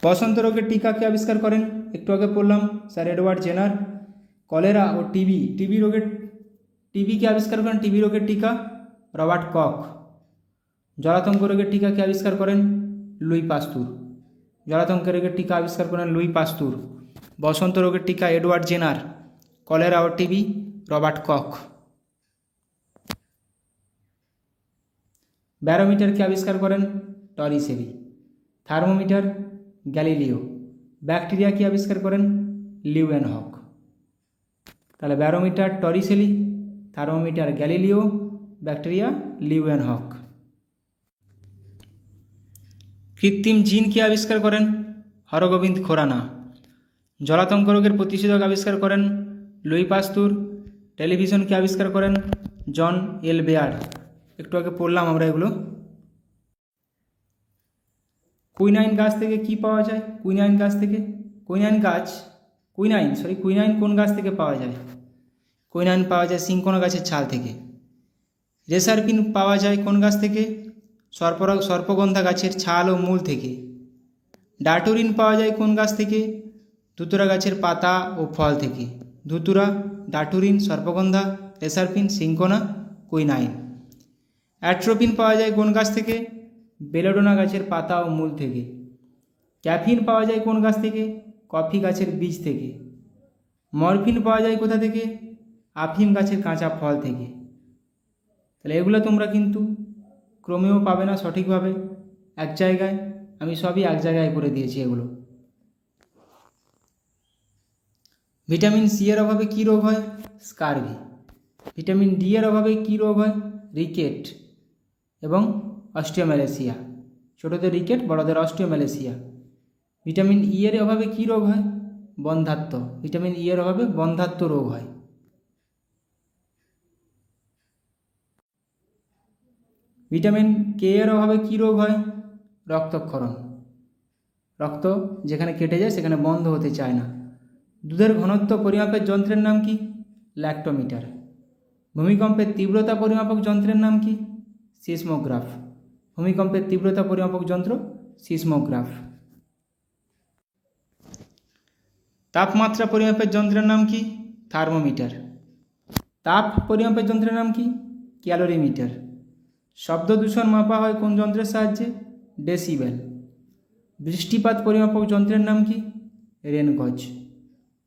বসন্ত রোগের টিকা কে আবিষ্কার করেন? একটু আগে পড়লাম, স্যার এডওয়ার্ড জেনার। কলেরা ও টিবি কে আবিষ্কার করেন? টিবি রোগের টিকা রবার্ট কখ। জলাতঙ্ক রোগের টিকা কে আবিষ্কার করেন? লুই পাস্তুর। জলাতঙ্ক রোগের টিকা আবিষ্কার করেন লুই পাস্তুর। বসন্ত রোগের টিকা এডওয়ার্ড জেনার। কলেরা ও টিবি রবার্ট কখ। ব্যারোমিটার কে আবিষ্কার করেন? টরিসেলি। Thermometer Galileo. ব্যাকটেরিয়া কি আবিষ্কার করেন? লিউয়েনহক। তাহলে barometer Torricelli, thermometer Galileo, bacteria Leeuwenhoek. কৃত্রিম জিন কি আবিষ্কার করেন? হরগোবিন্দ খোরানা। জলাতঙ্ক রোগের প্রতিষেধক আবিষ্কার করেন লুই পাস্তুর। টেলিভিশনকে আবিষ্কার করেন জন এল বেয়ার। একটু আগে পড়লাম আমরা এগুলো। কুইনাইন গাছ থেকে কি পাওয়া যায়? কুইনাইন কোন গাছ থেকে পাওয়া যায়? কুইনাইন পাওয়া যায় সিংকোনা গাছের ছাল থেকে। রেসারপিন পাওয়া যায় কোন গাছ থেকে? সর্পগন্ধা গাছের ছাল ও মূল থেকে। ডাটুরিন পাওয়া যায় কোন গাছ থেকে? ধুতুরা গাছের পাতা ও ফল থেকে। ধুতুরা, ডাটুরিন, সর্পগন্ধা, রেসারপিন, সিংকোনা, কুইনাইন। অ্যাট্রোপিন পাওয়া যায় কোন গাছ থেকে? বেলোডোনা গাছের পাতা ও মূল থেকে। ক্যাফিন পাওয়া যায় কোন গাছ থেকে? কফি গাছের বীজ থেকে। মরফিন পাওয়া যায় কোথা থেকে? আফিম গাছের কাঁচা ফল থেকে। তাহলে এগুলো তোমরা কিন্তু ক্রমেও পাবে না সঠিকভাবে এক জায়গায়, আমি সবই এক জায়গায় করে দিয়েছি এগুলো। ভিটামিন সি এর অভাবে কী রোগ হয়? স্কারভি। ভিটামিন ডি এর অভাবে কী রোগ হয়? রিকেট এবং অস্টিওম্যালেসিয়া। ছোটোদের রিকেট, বড়দের অস্টিওম্যালেসিয়া। ভিটামিন ই এর অভাবে কী রোগ হয়? বন্ধ্যাত্ব। ভিটামিন ই এর অভাবে বন্ধ্যাত্ব রোগ হয়। ভিটামিন কে এর অভাবে কী রোগ হয়? রক্তক্ষরণ। রক্ত যেখানে কেটে যায় সেখানে বন্ধ হতে চায় না। দুধের ঘনত্ব পরিমাপের যন্ত্রের নাম কি? ল্যাক্টোমিটার। ভূমিকম্পের তীব্রতা পরিমাপক যন্ত্রের নাম কি? সিসমোগ্রাফ। ভূমিকম্পের তীব্রতা পরিমাপক যন্ত্র সিসমোগ্রাফ। তাপমাত্রা পরিমাপের যন্ত্রের নাম কি? থার্মোমিটার। তাপ পরিমাপের যন্ত্রের নাম কি? ক্যালোরিমিটার। শব্দ দূষণ মাপা হয় কোন যন্ত্রের সাহায্যে? ডেসিবেল। বৃষ্টিপাত পরিমাপক যন্ত্রের নাম কি? রেনগজ।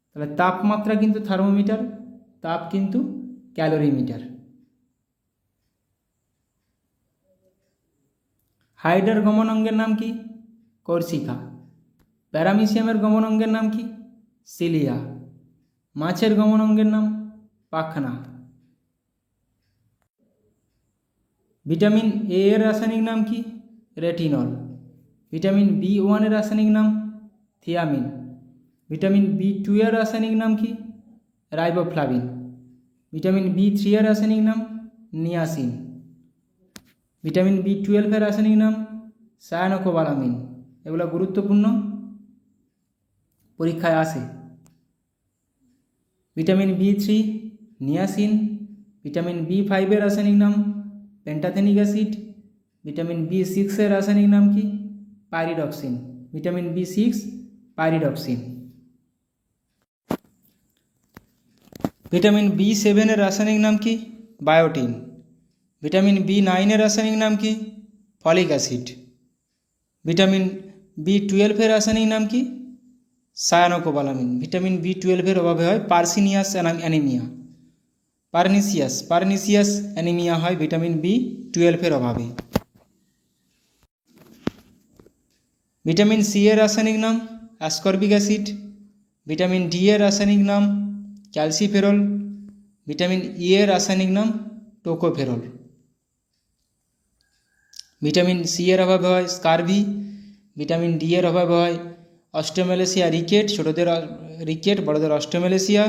তাহলে তাপমাত্রা কিন্তু থার্মোমিটার, তাপ কিন্তু ক্যালোরিমিটার। হাইড্রার গমন অঙ্গের নাম কি? কর্সিকা। প্যারামিসিয়ামের গমন অঙ্গের নাম কি? সিলিয়া। মাছের গমন অঙ্গের নাম? পাখনা। ভিটামিন এ এর রাসায়নিক নাম কি? রেটিনল। ভিটামিন বি1 এর রাসায়নিক নাম? থিয়ামিন। ভিটামিন বি2 এর রাসায়নিক নাম কি? রাইবোফ্লাভিন। ভিটামিন বি3 এর রাসায়নিক নাম? নিয়াসিন। ভিটামিন বি12 এর রাসায়নিক নাম? সায়ানোকোবালামিন। এগুলো গুরুত্বপূর্ণ, পরীক্ষায় আসে। ভিটামিন বি3, নিয়াসিন। ভিটামিন বি5 এর রাসায়নিক নাম? পেন্টাথেনিক অ্যাসিড। ভিটামিন বি6 এর রাসায়নিক নাম কি? পাইরিডক্সিন। Vitamin বি6 pyridoxine. ভিটামিন বি7 এর রাসায়নিক নাম কি? বায়োটিন। ভিটামিন বি9 এর রাসায়নিক নাম কি? Folic acid. ভিটামিন বি12 এর রাসায়নিক নাম কি? সায়ানোকোবালামিন। ভিটামিন বি12 এর অভাবে হয় পার্সিনিয়াস অ্যানিমিয়া। পার্নিসিয়াস অ্যানিমিয়া হয় ভিটামিন বি12 এর অভাবে। ভিটামিন সি এর রাসায়নিক নাম? Ascorbic acid. ভিটামিন ডি এর রাসায়নিক নাম? ক্যালসিফেরল। ভিটামিন ই এর রাসায়নিক নাম? টোকোফেরল। ভিটামিন সি এর অভাবে হয় স্কারভি। ভিটামিন ডি এর অভাবে হয় অস্টিওমেলেসিয়া রিকেট, ছোটদের রিকেট, বড়দের অস্টিওমেলেসিয়া।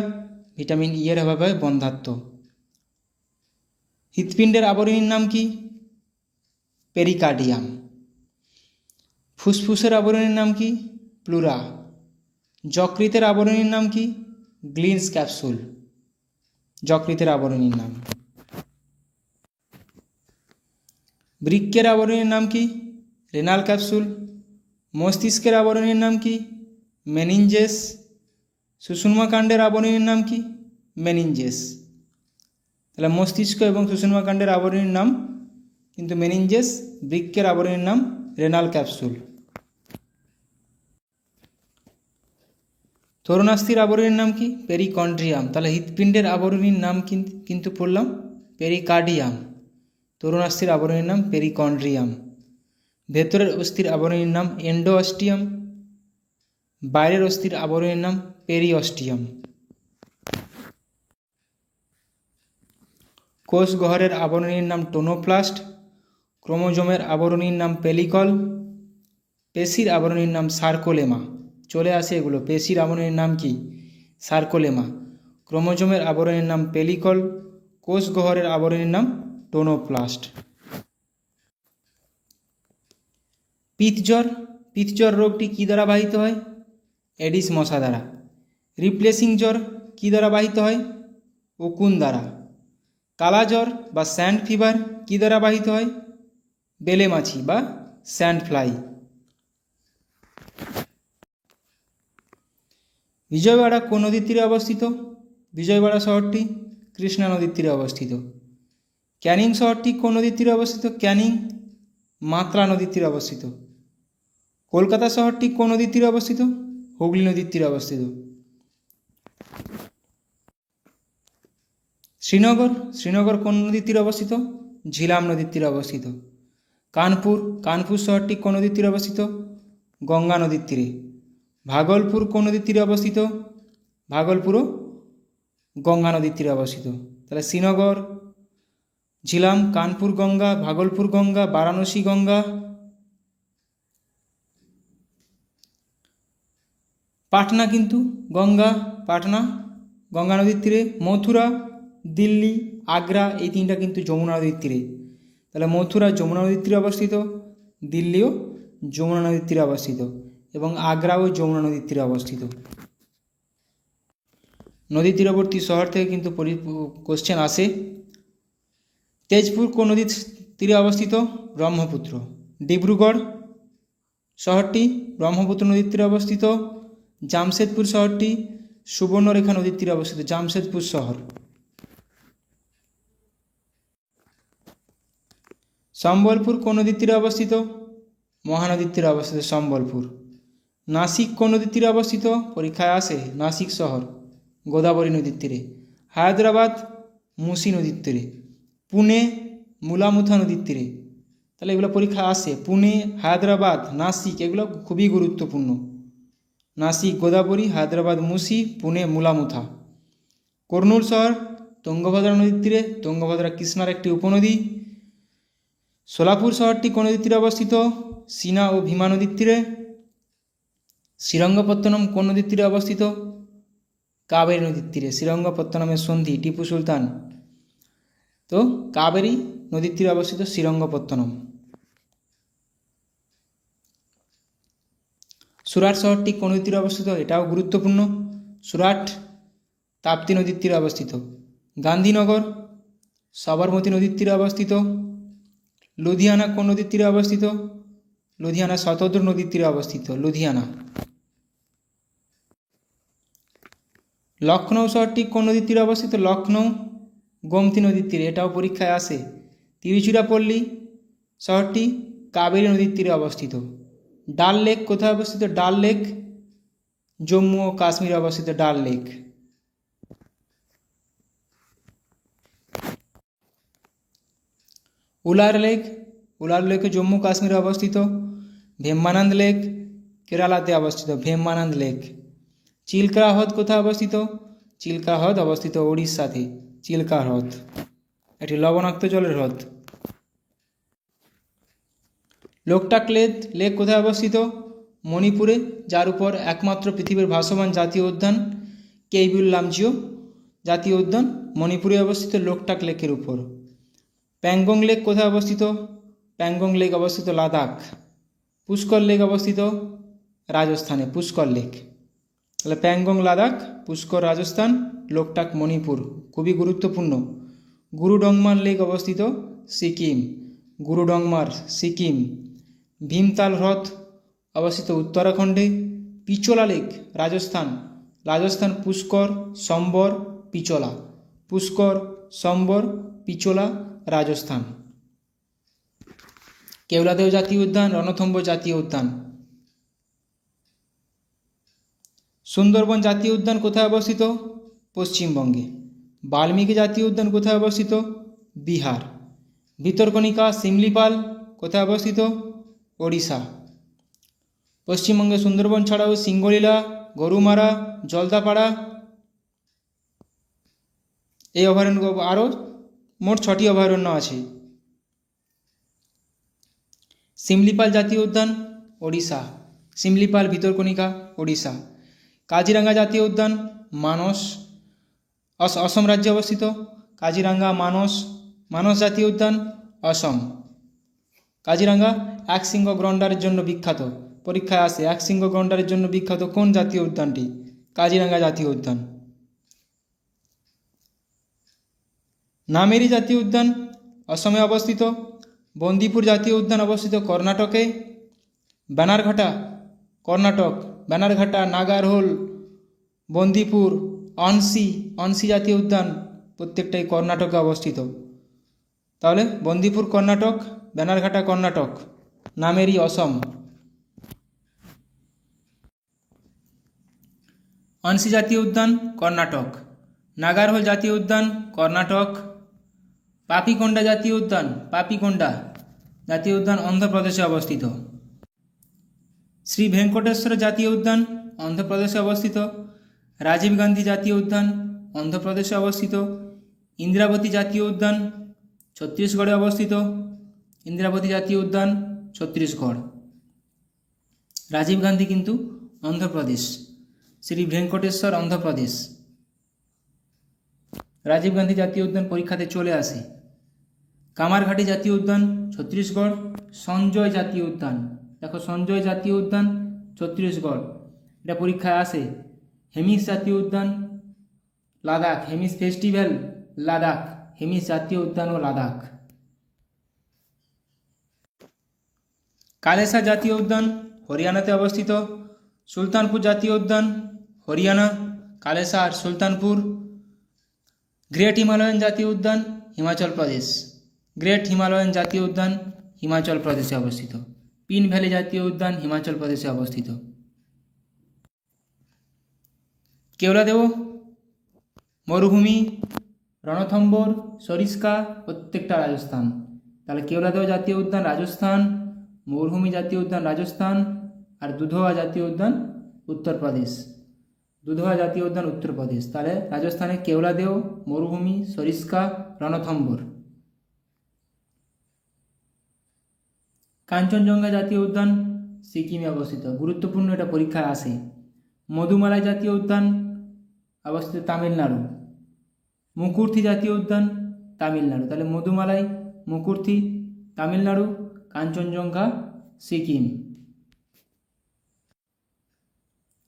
ভিটামিন ই এর অভাবে হয় বন্ধ্যাত্ব। হৃৎপিণ্ডের আবরণীর নাম কি? পেরিকার্ডিয়াম। ফুসফুসের আবরণীর নাম কি? প্লুরা। যকৃতের আবরণীর নাম কি? গ্লিনস ক্যাপসুল। যকৃতের আবরণীর নাম। বৃক্কের আবরণীর নাম কি? Renal capsule. মস্তিষ্কের আবরণীর নাম কি? মেনিনজেস। সুষুম্নাকাণ্ডের আবরণীর নাম কি? মেনিনজেস। তাহলে মস্তিষ্ক এবং সুষুম্নাকাণ্ডের আবরণীর নাম কিন্তু মেনিনজেস। বৃক্কের আবরণীর নাম রেনাল ক্যাপসুল। তরুণাস্থির আবরণীর নাম কি? পেরিকন্ড্রিয়াম। তাহলে হৃৎপিণ্ডের আবরণীর নাম কিন্তু পড়লাম পেরিকার্ডিয়াম। তরুণাস্থির আবরণীর নাম পেরিকন্ড্রিয়াম। ভেতরের অস্থির আবরণীর নাম এন্ডোঅস্টিয়াম। বাইরের অস্থির আবরণীর নাম পেরিঅস্টিয়াম। কোষ গহ্বরের আবরণীর নাম টোনোপ্লাস্ট। ক্রোমোজোমের আবরণীর নাম পেলিকল। পেশির আবরণীর নাম সার্কোলেমা। চলে আসে এগুলো। পেশির আবরণীর নাম কি? সার্কোলেমা। ক্রোমোজোমের আবরণীর নাম পেলিকল। কোষ গহ্বরের আবরণীর নাম টোনোপ্লাস্ট। পিতজ্বর রোগটি কী দ্বারা বাহিত হয়? এডিস মশা দ্বারা। রিপ্লেসিং জ্বর কী দ্বারা বাহিত হয়? উকুন দ্বারা। কালা জ্বর বা স্যান্ড ফিভার কী দ্বারা বাহিত হয়? বেলে মাছি বা স্যান্ড ফ্লাই। বিজয়ওয়াড়া কোন নদীর তীরে অবস্থিত? বিজয়ওয়াড়া শহরটি কৃষ্ণা নদীর তীরে অবস্থিত। ক্যানিং শহরটি কোন নদীর তীরে অবস্থিত? ক্যানিং মাতলা নদীর তীরে অবস্থিত। কলকাতা শহরটি কোন নদীর তীরে অবস্থিত? হুগলি নদীর তীরে অবস্থিত। শ্রীনগর কোন নদীর তীরে অবস্থিত? ঝিলাম নদীর তীরে অবস্থিত। কানপুর শহরটি কোন নদীর তীরে অবস্থিত? গঙ্গা নদীর তীরে। ভাগলপুর কোন নদীর তীরে অবস্থিত? ভাগলপুরও গঙ্গা নদীর তীরে অবস্থিত। তাহলে শ্রীনগর, ঝিলাম, কানপুর গঙ্গা, ভাগলপুর গঙ্গা, বারাণসী গঙ্গা। পাটনা কিন্তু পাটনা গঙ্গা নদীর তীরে। মথুরা, দিল্লি, আগ্রা এই তিনটা কিন্তু যমুনা নদীর তীরে। তাহলে মথুরা যমুনা নদীর তীরে অবস্থিত, দিল্লিও যমুনা নদীর তীরে অবস্থিত। এবং আগ্রা ও যমুনা নদীর তীরে অবস্থিত। নদী তীরবর্তী শহর থেকে কিন্তু কোশ্চেন আসে। তেজপুর কোন নদীর তীরে অবস্থিত? ব্রহ্মপুত্র। ডিব্রুগড় শহরটি ব্রহ্মপুত্র নদীর তীরে অবস্থিত। জামশেদপুর শহরটি সুবর্ণরেখা নদীর তীরে অবস্থিত, জামশেদপুর শহর। সম্বলপুর কোন নদীর তীরে অবস্থিত? মহানদীর তীরে অবস্থিত সম্বলপুর। নাসিক কোন নদীর তীরে অবস্থিত? পরীক্ষায় আসে নাসিক শহর, গোদাবরী নদীর তীরে। হায়দ্রাবাদ মুসি নদীর তীরে। পুনে মুলামুথা নদীর তীরে। তাহলে এগুলো পরীক্ষায় আসে, পুনে, হায়দ্রাবাদ, নাসিক, এগুলো খুবই গুরুত্বপূর্ণ। নাসিক গোদাবরী, হায়দ্রাবাদ মুসি, পুনে মুলামুথা। কর্নুল শহর তুঙ্গভদ্রা নদীর তীরে, তুঙ্গভদ্রা কৃষ্ণার একটি উপনদী। সোলাপুর শহরটি কোন নদীর তীরে অবস্থিত? সিনা ও ভীমা নদীর তীরে। শ্রীরঙ্গপত্তনম কোন নদীর তীরে অবস্থিত? কাবেরী নদীর তীরে। শ্রীরঙ্গপত্তনমের সন্ধি টিপু সুলতান, তো কাবেরী নদীর তীরে অবস্থিত শ্রীরঙ্গপত্তনম। সুরাট শহরটি কোন নদীর তীরে অবস্থিত? এটাও গুরুত্বপূর্ণ। সুরাট তাপ্তি নদীর তীরে অবস্থিত। গান্ধীনগর সবরমতী নদীর তীরে অবস্থিত। লুধিয়ানা কোন নদীর তীরে অবস্থিত? লুধিয়ানা শতদ্রু নদীর তীরে অবস্থিত, লুধিয়ানা। লখনৌ শহরটি কোন নদীর তীরে অবস্থিত? লখনৌ গোমতী নদীর তীরে, এটাও পরীক্ষায় আসে। তিরুচিরাপল্লী শহরটি কাবেরী নদীর তীরে অবস্থিত। ডাল লেক কোথায় অবস্থিত? ডাল লেক জম্মু ও কাশ্মীরে অবস্থিত, ডাল lake. Wular lake, Wular lake Jammu কাশ্মীরে অবস্থিত। ভেম্বানান্দ লেক কেরালাতে অবস্থিত, ভেম্বানান্দ লেক। চিল্কা হ্রদ কোথায় অবস্থিত? চিল্কা হ্রদ অবস্থিত ওড়িশাতে, চিল্কা হ্রদ, এটি লবণাক্ত জলের হ্রদ। লোকটাক লেক কোথায় অবস্থিত? মণিপুরে, যার উপর একমাত্র পৃথিবীর ভাসমান জাতীয় উদ্যান কেইবুল লামজিও জাতীয় উদ্যান মণিপুরে অবস্থিত, লোকটাক লেকের উপর। প্যাংগং লেক কোথায় অবস্থিত? প্যাংগং লেক অবস্থিত লাদাখ। পুষ্কর লেক অবস্থিত রাজস্থানে, পুষ্কর লেক। তাহলে প্যাংগং লাদাখ, পুষ্কর রাজস্থান, লোকটাক মণিপুর, খুবই গুরুত্বপূর্ণ। গুরুডংমার লেক অবস্থিত সিকিম, গুরুডংমার সিকিম। ভীমতাল হ্রদ অবস্থিত উত্তরাখণ্ডে। পিচোলা লেক রাজস্থান, রাজস্থান পুষ্কর, সম্বর, পিচোলা, পুষ্কর, সম্বর, পিচোলা, রাজস্থান। কেওলাদেও জাতীয় উদ্যান, রণথম্ভ জাতীয় উদ্যান। সুন্দরবন জাতীয় উদ্যান কোথায় অবস্থিত? পশ্চিমবঙ্গে। বাল্মীকি জাতীয় উদ্যান কোথায় অবস্থিত? বিহার। ভিতরকণিকা শিমলিপাল কোথায় অবস্থিত? ওড়িশা। পশ্চিমবঙ্গে সুন্দরবন ছাড়াও সিঙ্গলীলা, গরুমারা, জলদাপাড়া, এই অভয়ারণ্য, আরও মোট 6টি অভয়ারণ্য আছে। শিমলিপাল জাতীয় উদ্যান ওড়িশা, শিমলিপাল ভিতরকণিকা ওড়িশা। কাজিরাঙ্গা জাতীয় উদ্যান মানস, অসম রাজ্যে অবস্থিত। কাজিরাঙ্গা, মানস জাতীয় উদ্যান অসম। কাজিরাঙ্গা একশৃঙ্গ গন্ডারের জন্য বিখ্যাত, পরীক্ষায় আসে একশৃঙ্গ গন্ডারের জন্য বিখ্যাত কোন জাতীয় উদ্যানটি? কাজিরাঙ্গা জাতীয় উদ্যান। নামেরি জাতীয় উদ্যান অসমে অবস্থিত। বন্দিপুর জাতীয় উদ্যান অবস্থিত কর্ণাটকে। ব্যানারঘাটা কর্ণাটক, ব্যানারঘাটা, নাগারহোল, বন্দিপুর, অনসি জাতীয় উদ্যান প্রত্যেকটাই কর্ণাটকে অবস্থিত। তাহলে বন্দিপুর কর্ণাটক, ব্যানারঘাটা কর্ণাটক, নামেরি অসম। অনসি জাতীয় উদ্যান কর্ণাটক। নাগারহোল জাতীয় উদ্যান কর্ণাটক। পাপিকোন্ডা জাতীয় উদ্যান, পাপিকোন্ডা জাতীয় উদ্যান অন্ধ্রপ্রদেশে অবস্থিত। শ্রী ভেঙ্কটেশ্বর জাতীয় উদ্যান অন্ধ্রপ্রদেশে অবস্থিত। রাজীব গান্ধী জাতীয় উদ্যান অন্ধ্রপ্রদেশে অবস্থিত। ইন্দ্রাবতী জাতীয় উদ্যান ছত্তিশগড়ে অবস্থিত। ইন্দ্রাবতী জাতীয় উদ্যান ছত্তিশগড়। রাজীব গান্ধী কিন্তু অন্ধ্রপ্রদেশ, শ্রী ভেঙ্কটেশ্বর অন্ধ্রপ্রদেশ। রাজীব গান্ধী জাতীয় উদ্যান পরীক্ষাতে চলে আসে। কামারঘাটি জাতীয় উদ্যান ছত্তিশগড়। সঞ্জয় জাতীয় উদ্যান, দেখো সঞ্জয় জাতীয় উদ্যান ছত্তিশগড়, এটা পরীক্ষায় আসে। হেমিস জাতীয় উদ্যান লাদাখ, হেমিস ফেস্টিভ্যাল লাদাখ, হেমিস জাতীয় উদ্যান ও লাদাখ। কালেসা জাতীয় উদ্যান হরিয়ানাতে অবস্থিত। সুলতানপুর জাতীয় উদ্যান হরিয়ানা, কালেসা আর সুলতানপুর। গ্রেট হিমালয়ান জাতীয় উদ্যান হিমাচল প্রদেশ, গ্রেট হিমালয়ান জাতীয় উদ্যান হিমাচল প্রদেশে অবস্থিত। পিন ভ্যালি জাতীয় উদ্যান হিমাচল প্রদেশে অবস্থিত। কেওলাদেও মরুভূমি, রণথম্বর, সরিস্কা প্রত্যেকটা রাজস্থান। তাহলে কেওলাদেও জাতীয় উদ্যান রাজস্থান, মরুভূমি জাতীয় উদ্যান রাজস্থান, আর দুধওয়া জাতীয় উদ্যান উত্তরপ্রদেশ। দুধওয়া জাতীয় উদ্যান উত্তরপ্রদেশ। তাহলে রাজস্থানে কেওলাদেও, মরুভূমি, সরিস্কা, রণথম্বর। কাঞ্চনজঙ্ঘা জাতীয় উদ্যান সিকিমে অবস্থিত, গুরুত্বপূর্ণ, এটা পরীক্ষায় আসে। মধুমালাই জাতীয় উদ্যান অবস্থিত তামিলনাড়ু। মুকুর্থি জাতীয় উদ্যান তামিলনাড়ু। তাহলে মধুমালাই, মুকুর্থি তামিলনাড়ু, কাঞ্চনজঙ্ঘা সিকিম।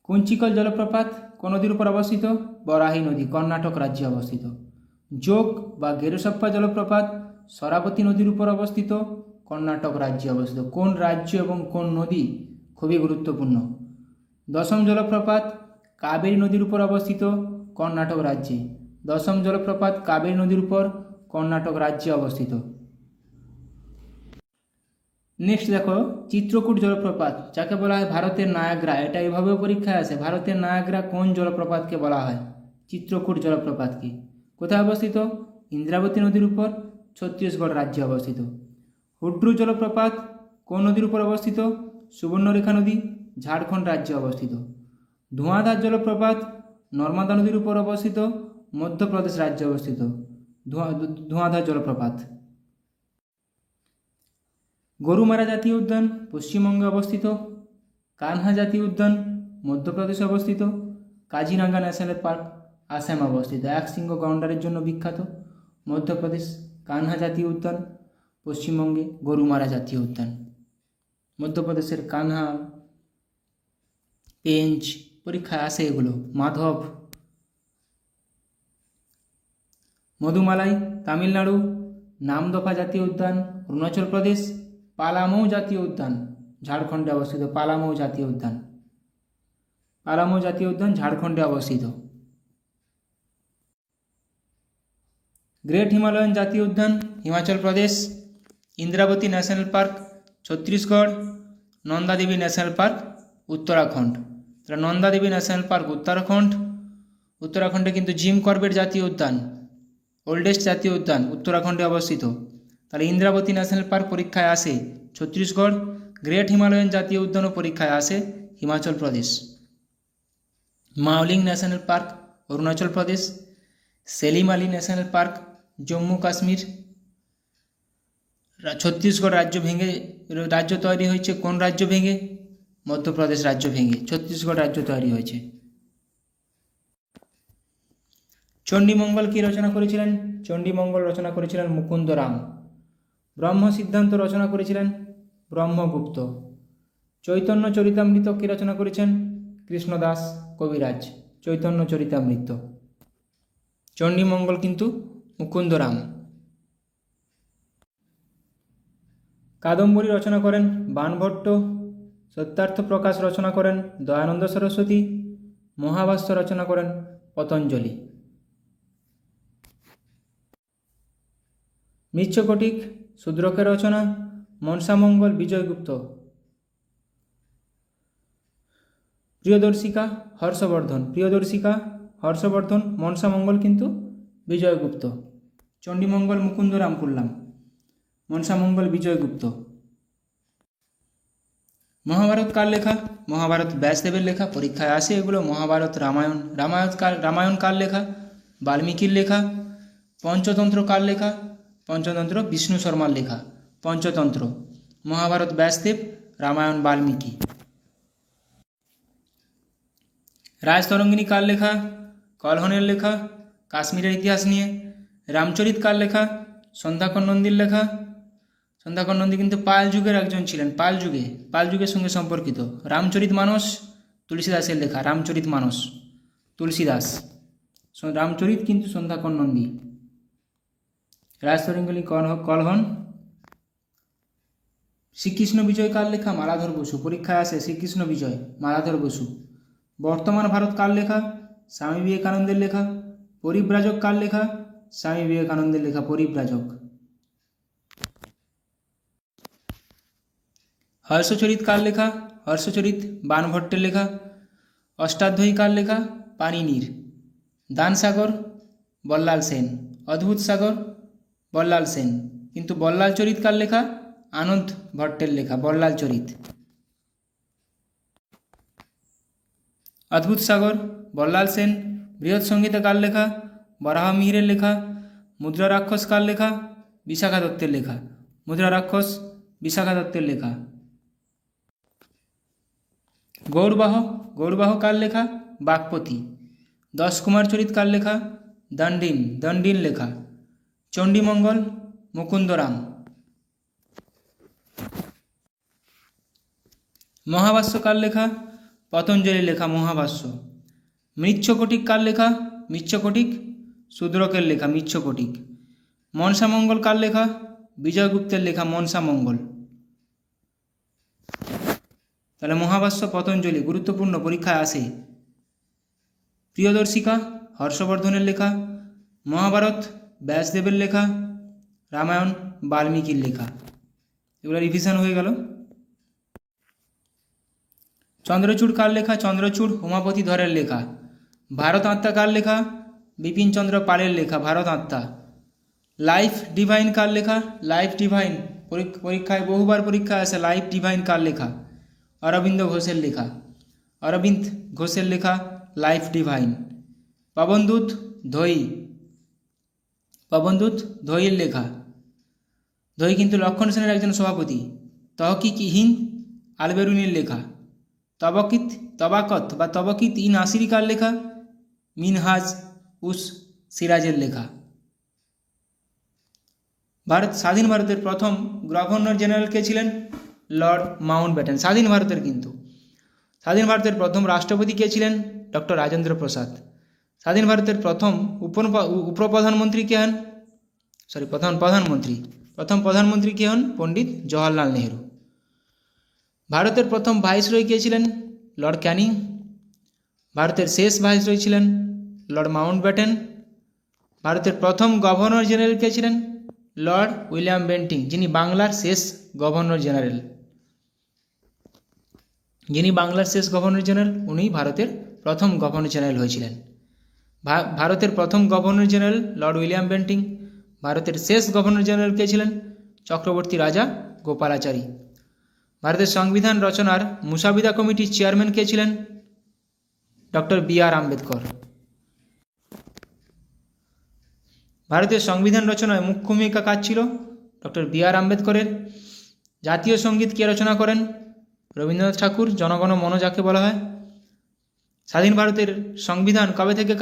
কুঞ্চিকল জলপ্রপাত কোন নদীর উপর অবস্থিত? বরাহী নদী, কর্ণাটক রাজ্যে অবস্থিত। যোগ বা গেরুসপ্পা জলপ্রপাত সরাবতী নদীর উপর অবস্থিত, কর্ণাটক রাজ্যে অবস্থিত। কোন রাজ্য এবং কোন নদী? খুবই গুরুত্বপূর্ণ। দশম জলপ্রপাত কাবেরী নদীর উপর অবস্থিত, কর্ণাটক রাজ্যে। দশম জলপ্রপাত কাবেরী নদীর উপর, কর্ণাটক রাজ্যে অবস্থিত। নেক্সট দেখো চিত্রকূট জলপ্রপাত, যাকে বলা হয় ভারতের নায়াগ্রা। এটা এভাবেও পরীক্ষায় আসে, ভারতের নায়াগ্রা কোন জলপ্রপাতকে বলা হয়? চিত্রকূট জলপ্রপাতকে। কোথায় অবস্থিত? ইন্দ্রাবতী নদীর উপর, ছত্তিশগড় রাজ্যে অবস্থিত। হুড্রু জলপ্রপাত কোন নদীর উপর অবস্থিত? সুবর্ণরেখা নদী, ঝাড়খণ্ড রাজ্যে অবস্থিত। ধোঁয়াধার জলপ্রপাত নর্মদা নদীর উপর অবস্থিত, মধ্যপ্রদেশ রাজ্যে অবস্থিত। ধোঁয়াধার জলপ্রপাত। গরুমারা জাতীয় উদ্যান পশ্চিমবঙ্গে অবস্থিত। কানহা জাতীয় উদ্যান মধ্যপ্রদেশে অবস্থিত। কাজিরাঙ্গা ন্যাশনাল পার্ক আসামে অবস্থিত, এক শৃঙ্গ গন্ডারের জন্য বিখ্যাত। মধ্যপ্রদেশ কানহা জাতীয় উদ্যান, পশ্চিমবঙ্গে গরুমারা জাতীয় উদ্যান। মধ্যপ্রদেশের কানহা, পেঞ্চ, পরীক্ষায় আসে এগুলো। মাধব। মধুমালাই তামিলনাড়ু। নামদফা জাতীয় উদ্যান অরুণাচল প্রদেশ। পালামৌ জাতীয় উদ্যান ঝাড়খণ্ডে অবস্থিত, পালামৌ জাতীয় উদ্যান। পালামৌ জাতীয় উদ্যান ঝাড়খণ্ডে অবস্থিত। গ্রেট হিমালয়ান জাতীয় উদ্যান Himachal Pradesh. Indravati national park Chhattisgarh. Nandadevi national park Uttarakhand. তাহলে নন্দাদেবী ন্যাশনাল পার্ক উত্তরাখণ্ড। উত্তরাখণ্ডে কিন্তু জিম করবেট জাতীয় উদ্যান, ওল্ডেস্ট জাতীয় উদ্যান, উত্তরাখণ্ডে অবস্থিত। তাহলে ইন্দ্রাবতী ন্যাশনাল পার্ক পরীক্ষায় আসে ছত্তিশগড়। গ্রেট হিমালয়ান জাতীয় উদ্যানও পরীক্ষায় আসে Himachal Pradesh. Mouling national park Arunachal Pradesh. Salim Ali national park Jammu Kashmir. Chhattisgarh রাজ্য ভেঙে রাজ্য তৈরি হয়েছে, কোন রাজ্য ভেঙে? মধ্যপ্রদেশ রাজ্য ভেঙে ছত্তিশগড় রাজ্য তৈরি হয়েছে। চণ্ডীমঙ্গল কি রচনা করেছিলেন? চণ্ডীমঙ্গল রচনা করেছিলেন মুকুন্দ রাম। ব্রহ্ম সিদ্ধান্ত রচনা করেছিলেন ব্রহ্মগুপ্ত। চৈতন্য চরিতামৃত কি রচনা করেছেন? কৃষ্ণদাস কবিরাজ। চৈতন্য চরিতামৃত। চণ্ডীমঙ্গল কিন্তু মুকুন্দ রাম। কাদম্বরী রচনা করেন বাণভট্ট। সত্যার্থ প্রকাশ রচনা করেন দয়ানন্দ সরস্বতী। মহাভাষ্য রচনা করেন পতঞ্জলি। মৃচ্ছকটিক শূদ্রকের রচনা মনসামঙ্গল বিজয়গুপ্ত। প্রিয়দর্শিকা হর্ষবর্ধন। প্রিয়দর্শিকা হর্ষবর্ধন, মনসামঙ্গল কিন্তু বিজয়গুপ্ত। চণ্ডীমঙ্গল মুকুন্দরাম পড়লাম, মনসামঙ্গল বিজয়গুপ্ত। মহাভারত কার লেখা? মহাভারত ব্যাসদেবের লেখা, পরীক্ষায় আসে এগুলো। মহাভারত রামায়ণ, রামায়ণ কার লেখা? বাল্মীকির লেখা। পঞ্চতন্ত্র কার লেখা? পঞ্চতন্ত্র বিষ্ণু শর্মার লেখা। পঞ্চতন্ত্র মহাভারত ব্যাসদেব, রামায়ণ বাল্মীকি। রাজতরঙ্গিনী কার লেখা? কলহনের লেখা, কাশ্মীরের ইতিহাস নিয়ে। রামচরিত কার লেখা? সন্ধ্যাকর নন্দীর লেখা। সন্ধ্যাকর নন্দী কিন্তু পাল যুগের একজন ছিলেন, পাল যুগের সঙ্গে সম্পর্কিত। রামচরিতমানস তুলসীদাসের লেখা, রামচরিতমানস তুলসীদাস, রামচরিত কিন্তু সন্ধ্যাকর নন্দী। রাজতরঙ্গিনী কলহন শ্রীকৃষ্ণ বিজয় কার লেখা? মালাধর বসু। পরীক্ষায় আসে শ্রীকৃষ্ণ বিজয়, মালাধর বসু। বর্তমান ভারত কার লেখা? স্বামী বিবেকানন্দের লেখা। পরিব্রাজক কার লেখা? স্বামী বিবেকানন্দের লেখা, পরিব্রাজক। হর্ষচরিত কার লেখা? হর্ষচরিত বাণভট্টের লেখা। অষ্টাধ্যায়ী কার লেখা? পাণিনির। দানসাগর বল্লাল সেন। অদ্ভুত সাগর বল্লাল সেন। কিন্তু বল্লাল চরিত কার লেখা? আনন্দ ভট্টের লেখা, বল্লাল চরিত। অদ্ভুত সাগর বল্লাল সেন। বৃহৎ সংহিতা কার লেখা? বরাহ মিহিরের লেখা। মুদ্রা রাক্ষস কার লেখা? বিশাখা দত্তের লেখা। মুদ্রা রাক্ষস বিশাখা দত্তের লেখা। গৌরবাহ কার লেখা? বাগপতি। দশ কুমার চরিত কার লেখা? দণ্ডিন লেখা। চণ্ডীমঙ্গল মুকুন্দরাম। মহাভাষ্য কার লেখা? পতঞ্জলির লেখা মহাভাষ্য। মৃচ্ছকটিক কার লেখা? মৃচ্ছকটিক শূদ্রকের লেখা, মৃচ্ছকটিক। মনসামঙ্গল কার লেখা? বিজয়গুপ্তের লেখা, মনসামঙ্গল। তাহলে মহাভাষ্য, পতঞ্জলি গুরুত্বপূর্ণ, পরীক্ষায় আসে। প্রিয়দর্শিকা হর্ষবর্ধনের লেখা। মহাভারত ব্যাসদেবের লেখা। রামায়ণ বাল্মীকির লেখা। এগুলো রিভিশন হয়ে গেল। চন্দ্রচূড় কার লেখা? চন্দ্রচূড় উমাপতি ধরের লেখা। ভারত আত্মা কার লেখা? বিপিন চন্দ্র পালের লেখা, ভারত আত্মা। লাইফ ডিভাইন কার লেখা? লাইফ ডিভাইন পরীক্ষায় বহুবার পরীক্ষায় আসে। লাইফ ডিভাইন কার লেখা? অরবিন্দ ঘোষের লেখা। অরবিন্দ ঘোষের লেখা লাইফ ডিভাইন। পবনদূত ধৈয়ের লেখা। ধৈ কিন্তু লক্ষণ সেনের একজন সভাপতি। তহকিকহীন আলবেরুনির লেখা। তবাকত ই নাসিরি কার লেখা? মিনহাজ উস সিরাজের লেখা। স্বাধীন ভারতের প্রথম গভর্নর জেনারেল কে ছিলেন? Lord Mountbatten. স্বাধীন ভারতের প্রথম রাষ্ট্রপতি কে ছিলেন? ডক্টর রাজেন্দ্র প্রসাদ। স্বাধীন ভারতের প্রথম প্রধানমন্ত্রী কে হন? প্রথম প্রধানমন্ত্রী কে হন? পণ্ডিত জওহরলাল নেহেরু। ভারতের প্রথম ভাইসরয় কে ছিলেন? লর্ড ক্যানিং। ভারতের শেষ ভাইসরয় ছিলেন লর্ড মাউন্টব্যাটেন। ভারতের প্রথম গভর্নর জেনারেল কে ছিলেন? লর্ড উইলিয়াম বেন্টিং, যিনি বাংলার শেষ গভর্নর জেনারেল। উনি ভারতের প্রথম গভর্নর জেনারেল হয়েছিলেন। ভারতের প্রথম governor general Lord William Bentinck. ভারতের শেষ গভর্নর জেনারেল কে ছিলেন? চক্রবর্তী রাজা গোপালাচারী। ভারতের সংবিধান রচনার মুসাবিদা কমিটির চেয়ারম্যান কে ছিলেন? Doctor B R. আম্বেদকর। ভারতের সংবিধান রচনায় মুখ্য ভূমিকা কাজ ছিল? Doctor B R. আম্বেদকরের। জাতীয় সঙ্গীত কে রচনা করেন? রবীন্দ্রনাথ ঠাকুর। জনগণ মন যাকে বলা হয়। স্বাধীন ভারতের সংবিধান কবে থেকে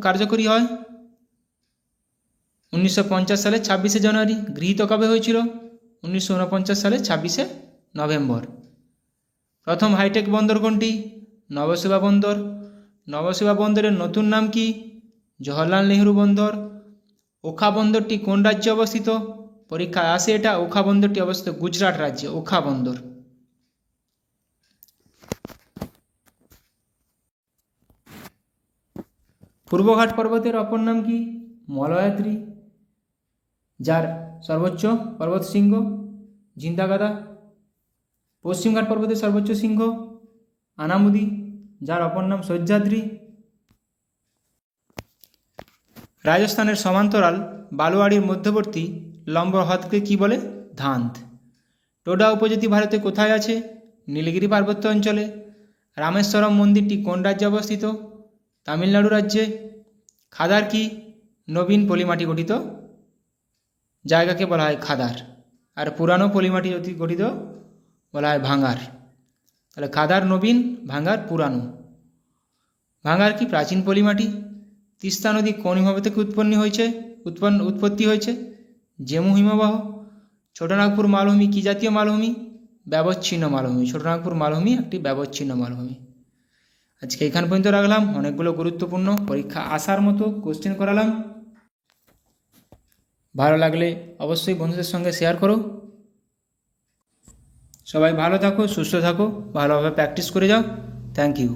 কার্যকরী হয়? 1950 সালের 26শে জানুয়ারি। গৃহীত কবে হয়েছিল? 1949 সালের 26শে নভেম্বর। প্রথম হাইটেক বন্দর কোনটি? নবসেবা বন্দর। নবসেবা বন্দরের নতুন নাম কি? জওহরলাল নেহেরু বন্দর। ওখা বন্দরটি কোন রাজ্যে অবস্থিত? পরীক্ষায় আসে এটা। ওখা বন্দরটি অবস্থিত গুজরাট রাজ্যে, ওখা বন্দর। পূর্বঘাট পর্বতের অপর নাম কি? মলয়াদ্রি। যার সর্বোচ্চ পর্বত শৃঙ্গ জিন্দাগাদা। পশ্চিমঘাট পর্বতের সর্বোচ্চ শৃঙ্গ আনামুদি, যার অপর নাম সহ্যাদ্রি। রাজস্থানের সমান্তরাল বালুয়াড়ির মধ্যবর্তী লম্ব হ্রদকে কি বলে? ধান্দ। টোডা উপজাতি ভারতে কোথায় আছে? নীলগিরি পার্বত্য অঞ্চলে। রামেশ্বরম মন্দিরটি কোন রাজ্যে অবস্থিত? তামিলনাড়ু রাজ্যে। খাদার কি? নবীন পলিমাটি গঠিত জায়গাকে বলা হয় খাদার। আর পুরানো পলিমাটি গঠিত বলা হয় ভাঙ্গার। তাহলে খাদার নবীন, ভাঙ্গার পুরানো। ভাঙ্গার কি? প্রাচীন পলিমাটি। তিস্তা নদী কোন হিমবাহ থেকে উৎপত্তি হয়েছে? জেমু হিমবাহ। ছোটনাগপুর মালভূমি কী জাতীয় মালভূমি? ব্যবচ্ছিন্ন মালভূমি। ছোটনাগপুর মালভূমি একটি ব্যবচ্ছিন্ন মালভূমি। আজকে এখান পর্যন্ত রাখলাম। অনেকগুলো গুরুত্বপূর্ণ পরীক্ষা আসার মতো কোশ্চেন করালাম। ভালো লাগলে অবশ্যই বন্ধুদের সঙ্গে শেয়ার করো। সবাই ভালো থাকো, সুস্থ থাকো, ভালোভাবে প্র্যাকটিস করে যাও। Thank you.